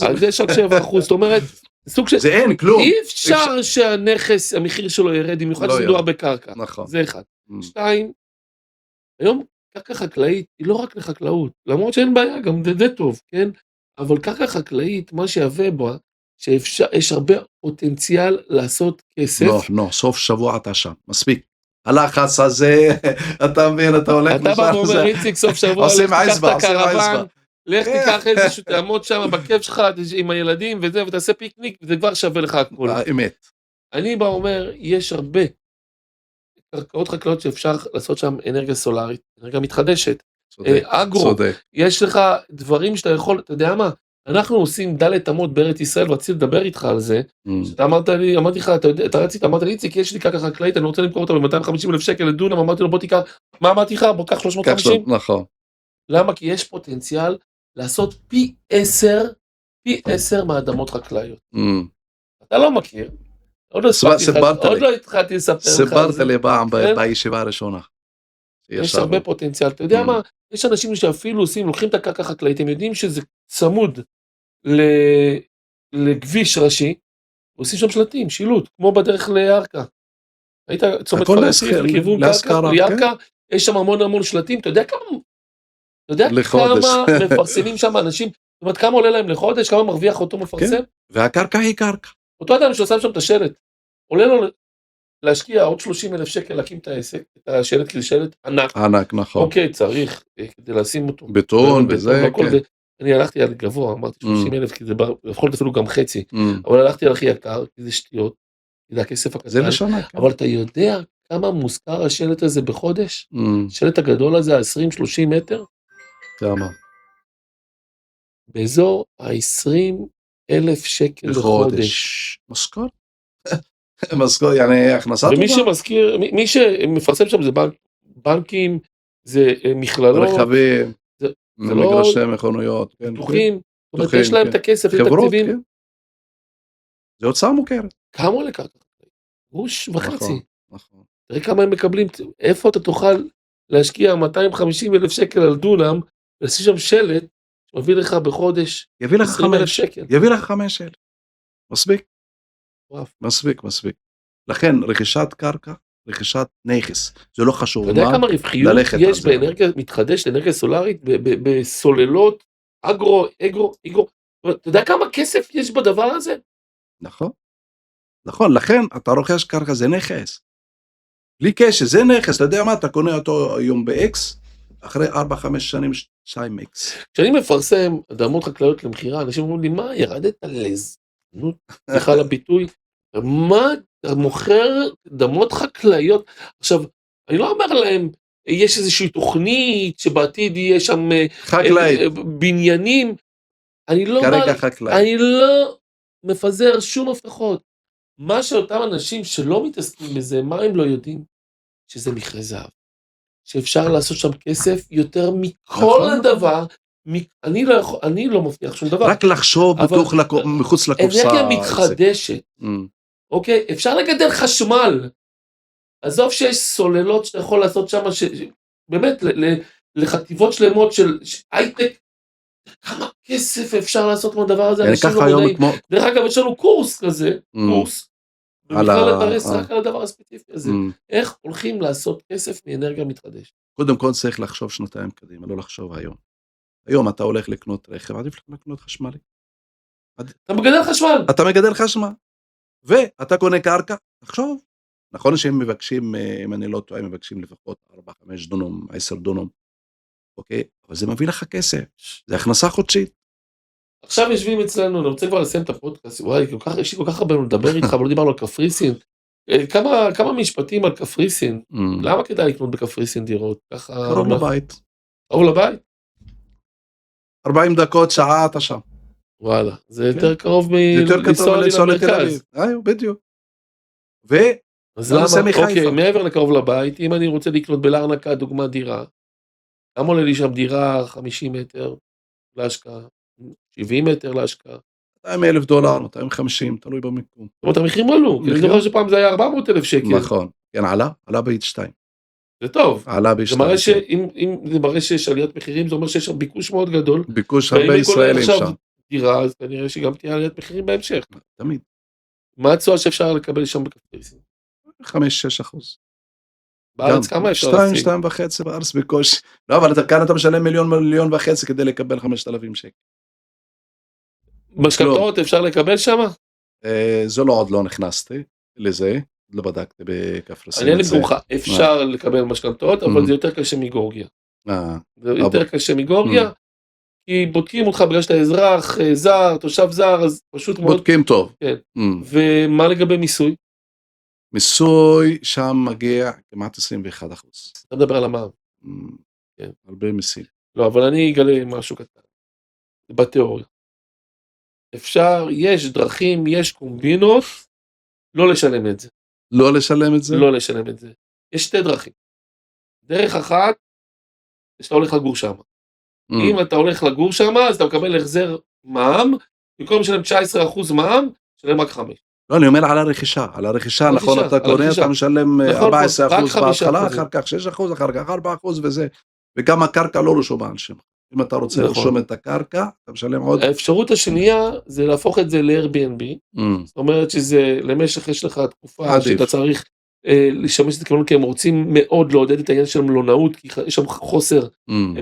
אז יש רק 7%, זאת אומרת, סוג של... זה אין, כלום. אי אפשר שהנכס, המחיר שלו ירד, במיוחד שזה מדובר בקרקע. נכון. זה אחד. 2, היום קרקע חקלאית היא לא רק לחקלאות, למרות שאין בעיה, גם זה טוב, כן? אבל קרקע חקלאית, מה שיהווה בה, שיש הרבה פוטנציאל לעשות כסף. לא, סוף שבוע אתה שם, מספיק. הלחץ הזה, אתה מבין, אתה הולך אתה בא ואומר, איציק, סוף שבוע, לך תיקח את הקרוון, לך תיקח איזשהו, תעמוד שם בכיף שלך עם הילדים וזה, ותעשה פיקניק, וזה כבר שווה לך הכל. האמת. אני בא ואומר, יש הרבה קרקעות חקלאות שאפשר לעשות שם אנרגיה סולארית, אנרגיה מתחדשת, אגרו, יש לך דברים שאתה יכול, אתה יודע מה, אנחנו עושים דלת אמות בארץ ישראל, ורציתי לדבר איתך על זה, שאתה אמרתי לך, אמרת לי, איציק, יש לי קרקע חקלאית, אני רוצה למכור אותה ב-250,000 שקל לדונם, אמרתי לו, בוא תיקח, מה אמרתי לך, בוא קח 350? נכון. למה? כי יש פוטנציאל לעשות פי 10 מהאדמות חקלאיות. אתה לא מכיר, עוד לא התחלתי לספר לך. סיפרת לי פעם בישיבה הראשונה. יש הרבה פוטנציאל, אתה יודע מה, יש אנשים שאפילו לוקחים את הקרקע חקלאית, הם יודעים שזה צמוד לכביש ראשי, ועושים שם שלטים, שילוט, כמו בדרך לירכא. היית צומת פלסטיק לכיוון ירכא, יש שם המון שלטים, אתה יודע כמה מפרסמים שם אנשים, זאת אומרת כמה עולה להם לחודש, כמה מרוויח אותו מפרסם? והקרקע היא קרקע. אותו אדם שעושה שם את השלט, עולה לו להשקיע עוד 30,000 שקל להקים את העסק, את השלט, כי זה שלט ענק. ענק, נכון. אוקיי, צריך כדי לשים אותו. בטון, וזה, כן. אני הלכתי על גבוה, אמרתי 30,000, כי זה יכול להיות אפילו גם חצי, אבל הלכתי על הכי יקר, כי זה שטויות, כי זה הכסף הקטן. זה לשנה, כן. אבל אתה יודע כמה מוזכר השלט הזה בחודש? השלט הגדול הזה, 20-30 מטר? כמה? באזור ה-20,000 שקל לחודש. משכורת? משכורת, יעני הכנסה טובה? ומי שמזכיר, מי שמפרסם שם זה בנקים, זה מכללות, רכבים, מגרשי מכוניות, פתוחים, זאת אומרת, יש להם את הכסף, את התקציבים. זה הוצאה מוכרת. כמה עולה קרקע? גרוש וחצי. נכון. תראה כמה הם מקבלים, איפה אתה תוכל להשקיע 250,000 שקל על דונם, ולשים שם שלט, שמביא לך בחודש 20,000 שקל. יביא לך 5,000. מספיק. לכן, רכישת קרקע, רכישת נכס, זה לא חשוב. אתה יודע כמה רווחיות יש באנרגיה מתחדשת, אנרגיה סולארית, בסוללות, אגרו, אתה יודע כמה כסף יש בדבר הזה? נכון, לכן אתה רוכש קרקע, זה נכס. בלי קשר, זה נכס, אתה יודע מה, אתה קונה אותו היום ב-X, אחרי 4-5 שנים 2X. כשאני מפרסם אדמות חקלאיות למחירה, אנשים אומרים לי, מה, ירדת לזנות, סליחה לביטוי, מה, אתה מוכר אדמות חקלאיות? עכשיו, אני לא אומר להם, יש איזושהי תוכנית שבעתיד יהיה שם בניינים, אני לא מפזר שום הבטחות. מה שאותם אנשים שלא מתעסקים בזה, מה הם לא יודעים? שזה מכרה זהב. שאפשר לעשות שם כסף יותר מכל הדבר. אני לא מבטיח שום דבר. רק לחשוב מחוץ לקופסה. אנרגיה מתחדשת. אוקיי? אפשר לגדל חשמל. עזוב שיש סוללות שאתה יכול לעשות שם, באמת, לחטיבות שלמות של הייטק, כמה כסף אפשר לעשות מהדבר הזה? דרך אגב, יש לנו קורס כזה, קורס, ובכלל לתרס רק על הדבר הספציפי הזה. איך הולכים לעשות כסף מאנרגיה מתחדשת? קודם כל צריך לחשוב שנתיים קדימה, לא לחשוב היום. היום אתה הולך לקנות רכב, עדיף לקנות חשמלי. אתה מגדל חשמל. אתה מגדל חשמל, ואתה קונה קרקע, תחשוב, נכון שהם מבקשים, אם אני לא טועה, מבקשים לפחות 4-5 דונם, 10 דונם, אוקיי? אבל זה מביא לך כסף, זה הכנסה חודשית. עכשיו יושבים אצלנו, אני רוצה כבר לסיים את הפודקאסט, וואי, יש לי כל כך הרבה לדבר איתך, אבל לא דיברנו על קפריסין. כמה משפטים על קפריסין. למה כדאי לקנות בקפריסין דירות? קרוב לבית. קרוב לבית? 40 דקות, שעה, אתה שם. וואלה, זה יותר קרוב לנסוע לתל אביב. בדיוק. אז למה? אוקיי, מעבר לקרוב לבית, אם אני רוצה לקנות בלרנקה, דוגמה דירה, כמה עולה לי שם דירה 50 מטר להשקעה, 70 מטר להשקעה? $200,000, 250, תלוי במיקום. זאת אומרת, המחירים עלו, כי אני זוכר שפעם זה היה 400,000 שקל. נכון, כן, עלה ב-2. זה טוב. עלה ב-2. זה מראה שיש עליית מחירים, זה אומר שיש שם ביקוש מאוד גדול. ביקוש הרבה ישראלים שם. דירה, אז כנראה שגם תהיה עליית מחירים בהמשך. תמיד. מה התשואה שאפשר לקבל שם בקפריסין? 5-6%. בארץ כמה אפשר להשיג? 2.5 בארץ בקושי. לא, אבל כאן אתה משלם 1.5 כדי לקבל 5,000 שקל. משכנתאות אפשר לקבל שם? זו עוד לא נכנסתי לזה, לא בדקתי בקפריסין. אני אגיד לך, אפשר לקבל משכנתאות, אבל זה יותר קשה מגורגיה. זה יותר קשה מגורגיה, כי בודקים אותך בגלל שאתה אזרח, זר, תושב זר, אז פשוט מאוד... בודקים טוב. כן. ומה לגבי מיסוי? מיסוי שם מגיע כמעט 21%. אתה מדבר על המע"מ. כן. הרבה מיסים. לא, אבל אני אגלה משהו קטן. בתיאוריה. אפשר, יש דרכים, יש קומבינות, לא לשלם את זה. לא לשלם את זה? לא לשלם את זה. יש שתי דרכים. דרך אחת, שאתה הולך לגור שם. אם אתה הולך לגור שם, אז אתה מקבל החזר מע"מ, במקום לשלם 19% מע"מ, שלם רק 5. לא, אני אומר על הרכישה. על הרכישה, נכון, אתה קונה, אתה משלם 14% בהתחלה, אחר כך 6%, אחר כך 4% וזה. וגם הקרקע לא רשומה על שם. אם אתה רוצה לרשום את הקרקע, אתה משלם עוד. האפשרות השנייה, זה להפוך את זה ל-Airbnb. זאת אומרת שזה, למשך יש לך תקופה שאתה צריך לשמש את זה, כי הם רוצים מאוד לעודד את העניין של מלונאות, כי יש שם חוסר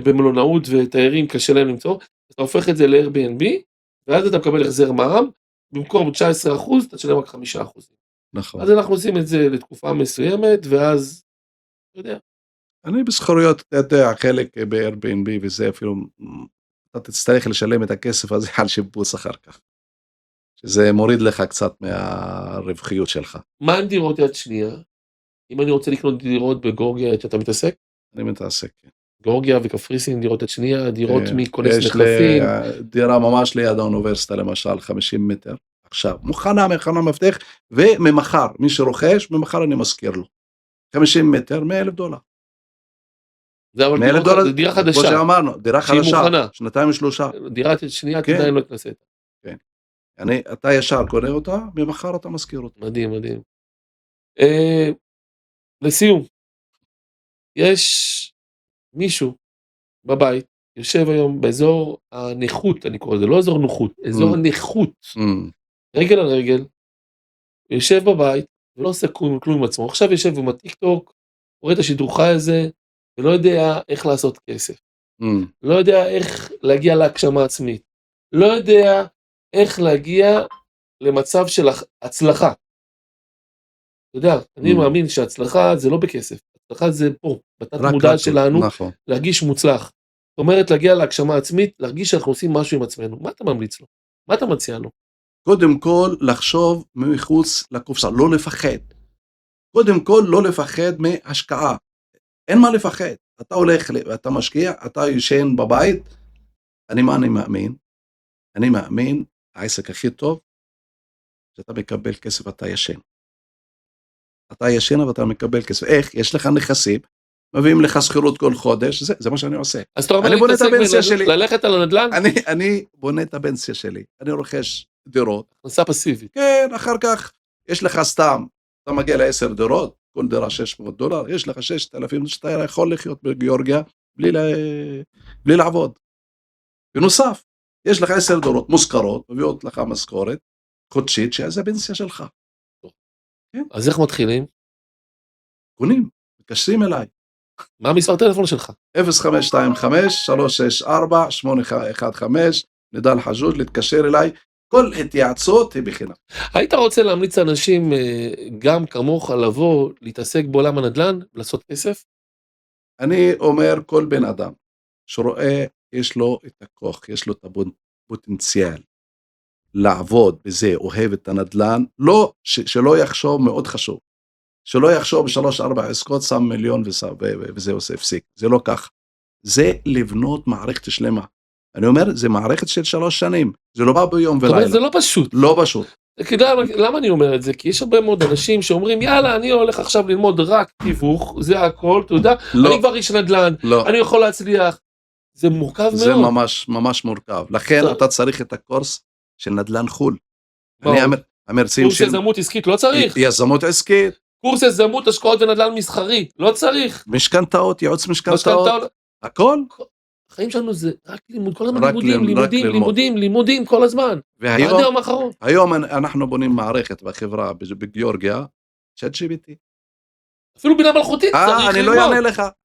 במלונאות ותיירים קשה להם למצוא, אתה הופך את זה ל-Airbnb, ואז אתה מקבל החזר מע"מ, במקום 19% אתה תשלם רק 5%. נכון. אז אנחנו עושים את זה לתקופה מסוימת, ואז, אתה יודע. אני בזכרויות, אתה יודע, חלק ב-Airbnb וזה אפילו, אתה תצטרך לשלם את הכסף הזה על שיפוץ אחר כך. שזה מוריד לך קצת מהרווחיות שלך. מה עם דירות יד שנייה? אם אני רוצה לקנות דירות בגורגיה, אתה מתעסק? אני מתעסק, כן. גורגיה וקפריסין, דירות יד שנייה, דירות מכונס נחלפים. יש לי דירה ממש ליד האוניברסיטה, למשל, 50 מטר. עכשיו, מוכנה מפתח, וממחר, מי שרוכש, ממחר אני מזכיר לו. 50 מטר, $100,000. זה אבל דירה חדשה. כמו שאמרנו, דירה חדשה, 2-3. דירת יד שנייה, אתה עדיין לא התנסית. כן. אתה ישר קונה אותה, ממחר אתה מזכיר אותה. מדהים, מדהים. לסיום, יש מישהו בבית, יושב היום באזור הנוחות, אני קורא לזה, לא אזור נוחות, אזור הנוחות, רגל על רגל, יושב בבית, ולא עושה כלום עם עצמו, עכשיו יושב עם הטיק טוק, רואה את השידור חי הזה, ולא יודע איך לעשות כסף, לא יודע איך להגיע להגשמה עצמית, לא יודע איך להגיע למצב של הצלחה. אתה יודע, אני מאמין שהצלחה זה לא בכסף, הצלחה זה פה, בתת מודע שלנו, להרגיש מוצלח. זאת אומרת, להגיע להגשמה עצמית, להרגיש שאנחנו עושים משהו עם עצמנו. מה אתה ממליץ לו? מה אתה מציע לו? קודם כל, לחשוב מחוץ לקופסה, לא לפחד. קודם כל, לא לפחד מהשקעה. אין מה לפחד. אתה הולך, אתה משקיע, אתה ישן בבית. אני מאמין? אני מאמין, העסק הכי טוב, שאתה מקבל כסף, אתה ישן. אתה ישן, אבל אתה מקבל כסף. איך? יש לך נכסים, מביאים לך שכירות כל חודש, זה מה שאני עושה. אז אתה אומר ללכת על הנדל"ן? אני בונה את הפנסיה שלי, אני רוכש דירות. הכנסה פסיבית. כן, אחר כך, יש לך סתם, אתה מגיע ל10 דירות, כל דירה $600, יש לך 6,000, שאתה יכול לחיות בגיאורגיה, בלי לעבוד. בנוסף, יש לך 10 דירות מושכרות, מביאות לך משכורת, חודשית, שזה הפנסיה שלך. אז איך מתחילים? קונים, מתקשרים אליי. מה המספר טלפון שלך? 0525-364-815, נדל חג'וג', להתקשר אליי. כל התייעצות היא בחינם. היית רוצה להמליץ לאנשים גם כמוך לבוא, להתעסק בעולם הנדל"ן, לעשות כסף? אני אומר כל בן אדם שרואה יש לו את הכוח, יש לו את הפוטנציאל לעבוד בזה, אוהב את הנדל"ן, לא, שלא יחשוב, מאוד חשוב, שלא יחשוב ב3-4 עסקות, שם מיליון וזה עושה הפסיק, זה לא כך, זה לבנות מערכת שלמה, אני אומר, זה מערכת של 3 שנים, זה לא בא ביום ולילה. אבל זה לא פשוט. לא פשוט. למה אני אומר את זה? כי יש הרבה מאוד אנשים שאומרים, יאללה, אני הולך עכשיו ללמוד רק תיווך, זה הכל, תודה, אני כבר איש נדל"ן, אני יכול להצליח. זה מורכב מאוד. זה ממש, ממש מורכב. לכן אתה צריך את הקורס של נדל"ן חול. קורס יזמות עסקית לא צריך. יזמות עסקית. קורס יזמות, השקעות ונדל"ן מסחרי, לא צריך. משכנתאות, ייעוץ משכנתאות. הכל. החיים שלנו זה רק לימוד, כל הזמן לימודים כל הזמן. והיום אנחנו בונים מערכת בחברה בגיאורגיה, ChatGPT. אפילו בינה מלאכותית צריך ללמוד.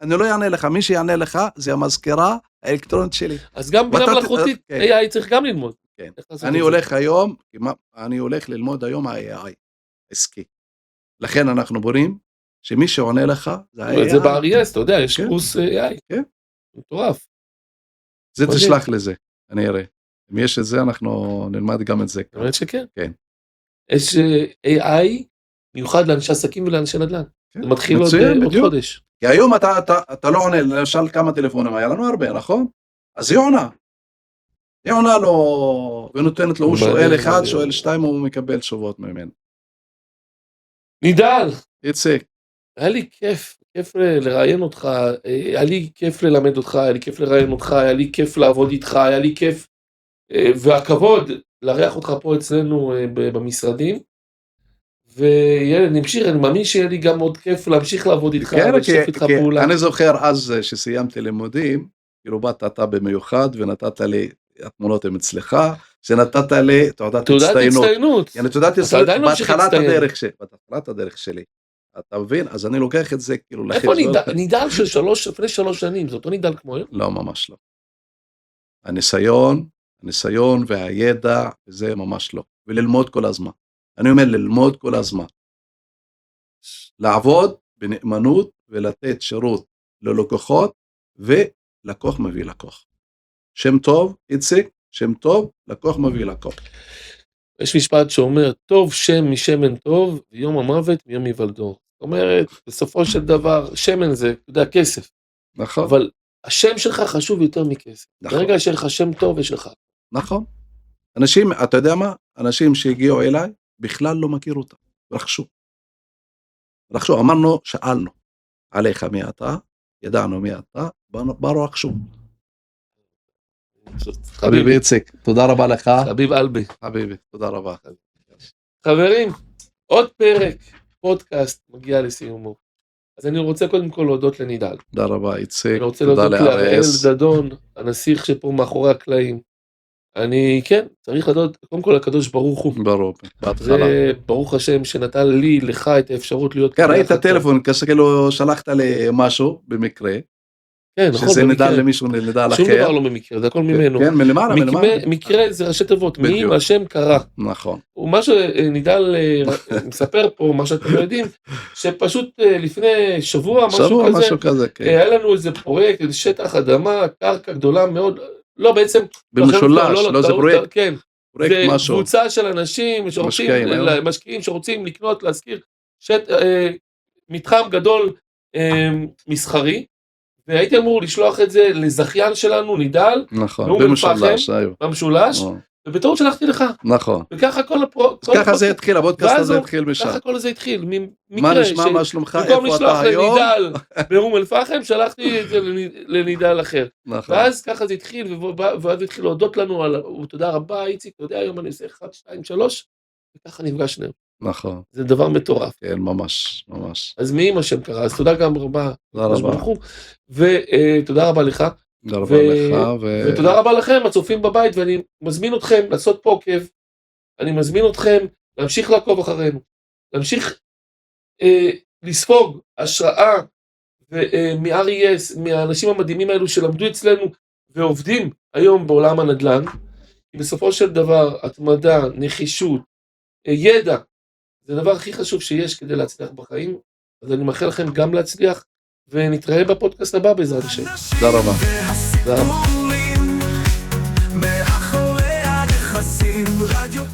אני לא יענה לך, מי שיענה לך זה המזכירה האלקטרונית שלי. אז גם בינה מלאכותית, AI צריך גם ללמוד. אני הולך ללמוד היום ה-AI, עסקי. לכן אנחנו בונים שמי שעונה לך זה ה-AI. זה ב-RES, אתה יודע, יש קורס AI. כן. מטורף. זה תשלח לזה, אני אראה. אם יש את זה, אנחנו נלמד גם את זה. באמת שכן. כן. יש AI מיוחד לאנשי עסקים ולאנשי נדל"ן. זה מתחיל עוד חודש. כי היום אתה לא עונה, למשל כמה טלפונים, היה לנו הרבה, נכון? אז היא עונה. היא עונה לו, ונותנת לו, הוא שואל 1, שואל 2, הוא מקבל תשובות ממנו. נידל. יצק. היה לי כיף לראיין אותך, היה לי כיף ללמד אותך, היה לי כיף לראיין אותך, היה לי כיף לעבוד איתך, היה לי כיף, והכבוד לארח אותך פה אצלנו במשרדים, ונמשיך, אני מאמין שיהיה לי גם עוד כיף להמשיך לעבוד איתך, ולשתף איתך פעולה. אני זוכר אז שסיימתי לימודים, כאילו באת אתה במיוחד, ונתת לי, התמונות הן אצלך, שנתת לי תעודת הצטיינות. תעודת הצטיינות, בהתחלת הדרך שלי. אתה מבין? אז אני לוקח את זה כאילו... איפה נידל של לפני 3 שנים? זה אותו נידל כמו היום? לא, ממש לא. הניסיון והידע, זה ממש לא. וללמוד כל הזמן. אני אומר ללמוד כל הזמן. לעבוד בנאמנות ולתת שירות ללקוחות, ולקוח מביא לקוח. שם טוב, יצק, שם טוב, לקוח מביא לקוח. יש משפט שאומר, טוב שם משמן טוב, ויום המוות מיום היוולדו. זאת אומרת, בסופו של דבר, שמן זה, אתה יודע, כסף. נכון. אבל השם שלך חשוב יותר מכסף. נכון. ברגע שיש לך שם טוב, יש לך. נכון. אנשים, אתה יודע מה? אנשים שהגיעו אליי, בכלל לא מכיר אותם. רכשו, אמרנו, שאלנו. עליך מי אתה, ידענו מי אתה, באנו רכשו. חביבי יצק, תודה רבה לך. חביב אלבי. חביבי, תודה רבה. חברים, עוד פרק, פודקאסט, מגיע לסיומו. אז אני רוצה קודם כל להודות לנידל. תודה רבה, יצק. אני רוצה להודות לאראל דדון, הנסיך שפה מאחורי הקלעים. אני, כן, צריך לדעת, קודם כל הקדוש ברוך הוא. ברור, בהתחלה. ברוך השם שנתן לי, לך את האפשרות להיות... כן, ראית הטלפון, כשכאילו שלחת לי משהו במקרה. כן, נכון, שזה נדע למישהו, נדע לאחר. שום דבר לא ממקרה, זה הכל ממנו. כן, מלמעלה. מקרה זה ראשי תיבות, מי עם השם קרה. נכון. ומה שנידל מספר פה, מה שאתם יודעים, שפשוט לפני שבוע, משהו כזה, היה לנו איזה פרויקט, איזה שטח אדמה, קרקע גדולה מאוד, לא בעצם, במשולש, לא זה פרויקט. כן, זה קבוצה של אנשים, משקיעים שרוצים לקנות, להזכיר, מתחם גדול מסחרי, והייתי אמור לשלוח את זה לזכיין שלנו, נידל, נכון, במשולש, ובטעות שלחתי לך. נכון. וככה כל ככה זה התחיל, הפודקאסט הזה התחיל משם. ככה כל זה התחיל, מה נשמע, מה שלומך, איפה אתה היום? במקום לשלוח לנידל באום אל פחם, שלחתי את זה לנידל אחר. נכון. ואז ככה זה התחיל, ואז התחיל להודות לנו, תודה רבה, איציק, אתה יודע, היום אני עושה 1, 2, 3, וככה נפגשנו. נכון. זה דבר מטורף. כן, ממש, ממש. אז מי עם השם קרה? אז תודה גם רבה. תודה רבה. ותודה רבה לך. תודה רבה לך. ותודה רבה לכם, הצופים בבית, ואני מזמין אתכם לעשות פה עוקב. אני מזמין אתכם להמשיך לעקוב אחרינו. להמשיך לספוג השראה מ-RES, מהאנשים המדהימים האלו שלמדו אצלנו ועובדים היום בעולם הנדל"ן. כי בסופו של דבר, התמדה, נחישות, ידע, זה הדבר הכי חשוב שיש כדי להצליח בחיים. אז אני מאחל לכם גם להצליח, ונתראה בפודקאסט הבא בעזרת השם. תודה רבה. תודה רבה. מאחורי הנכסים, רדיו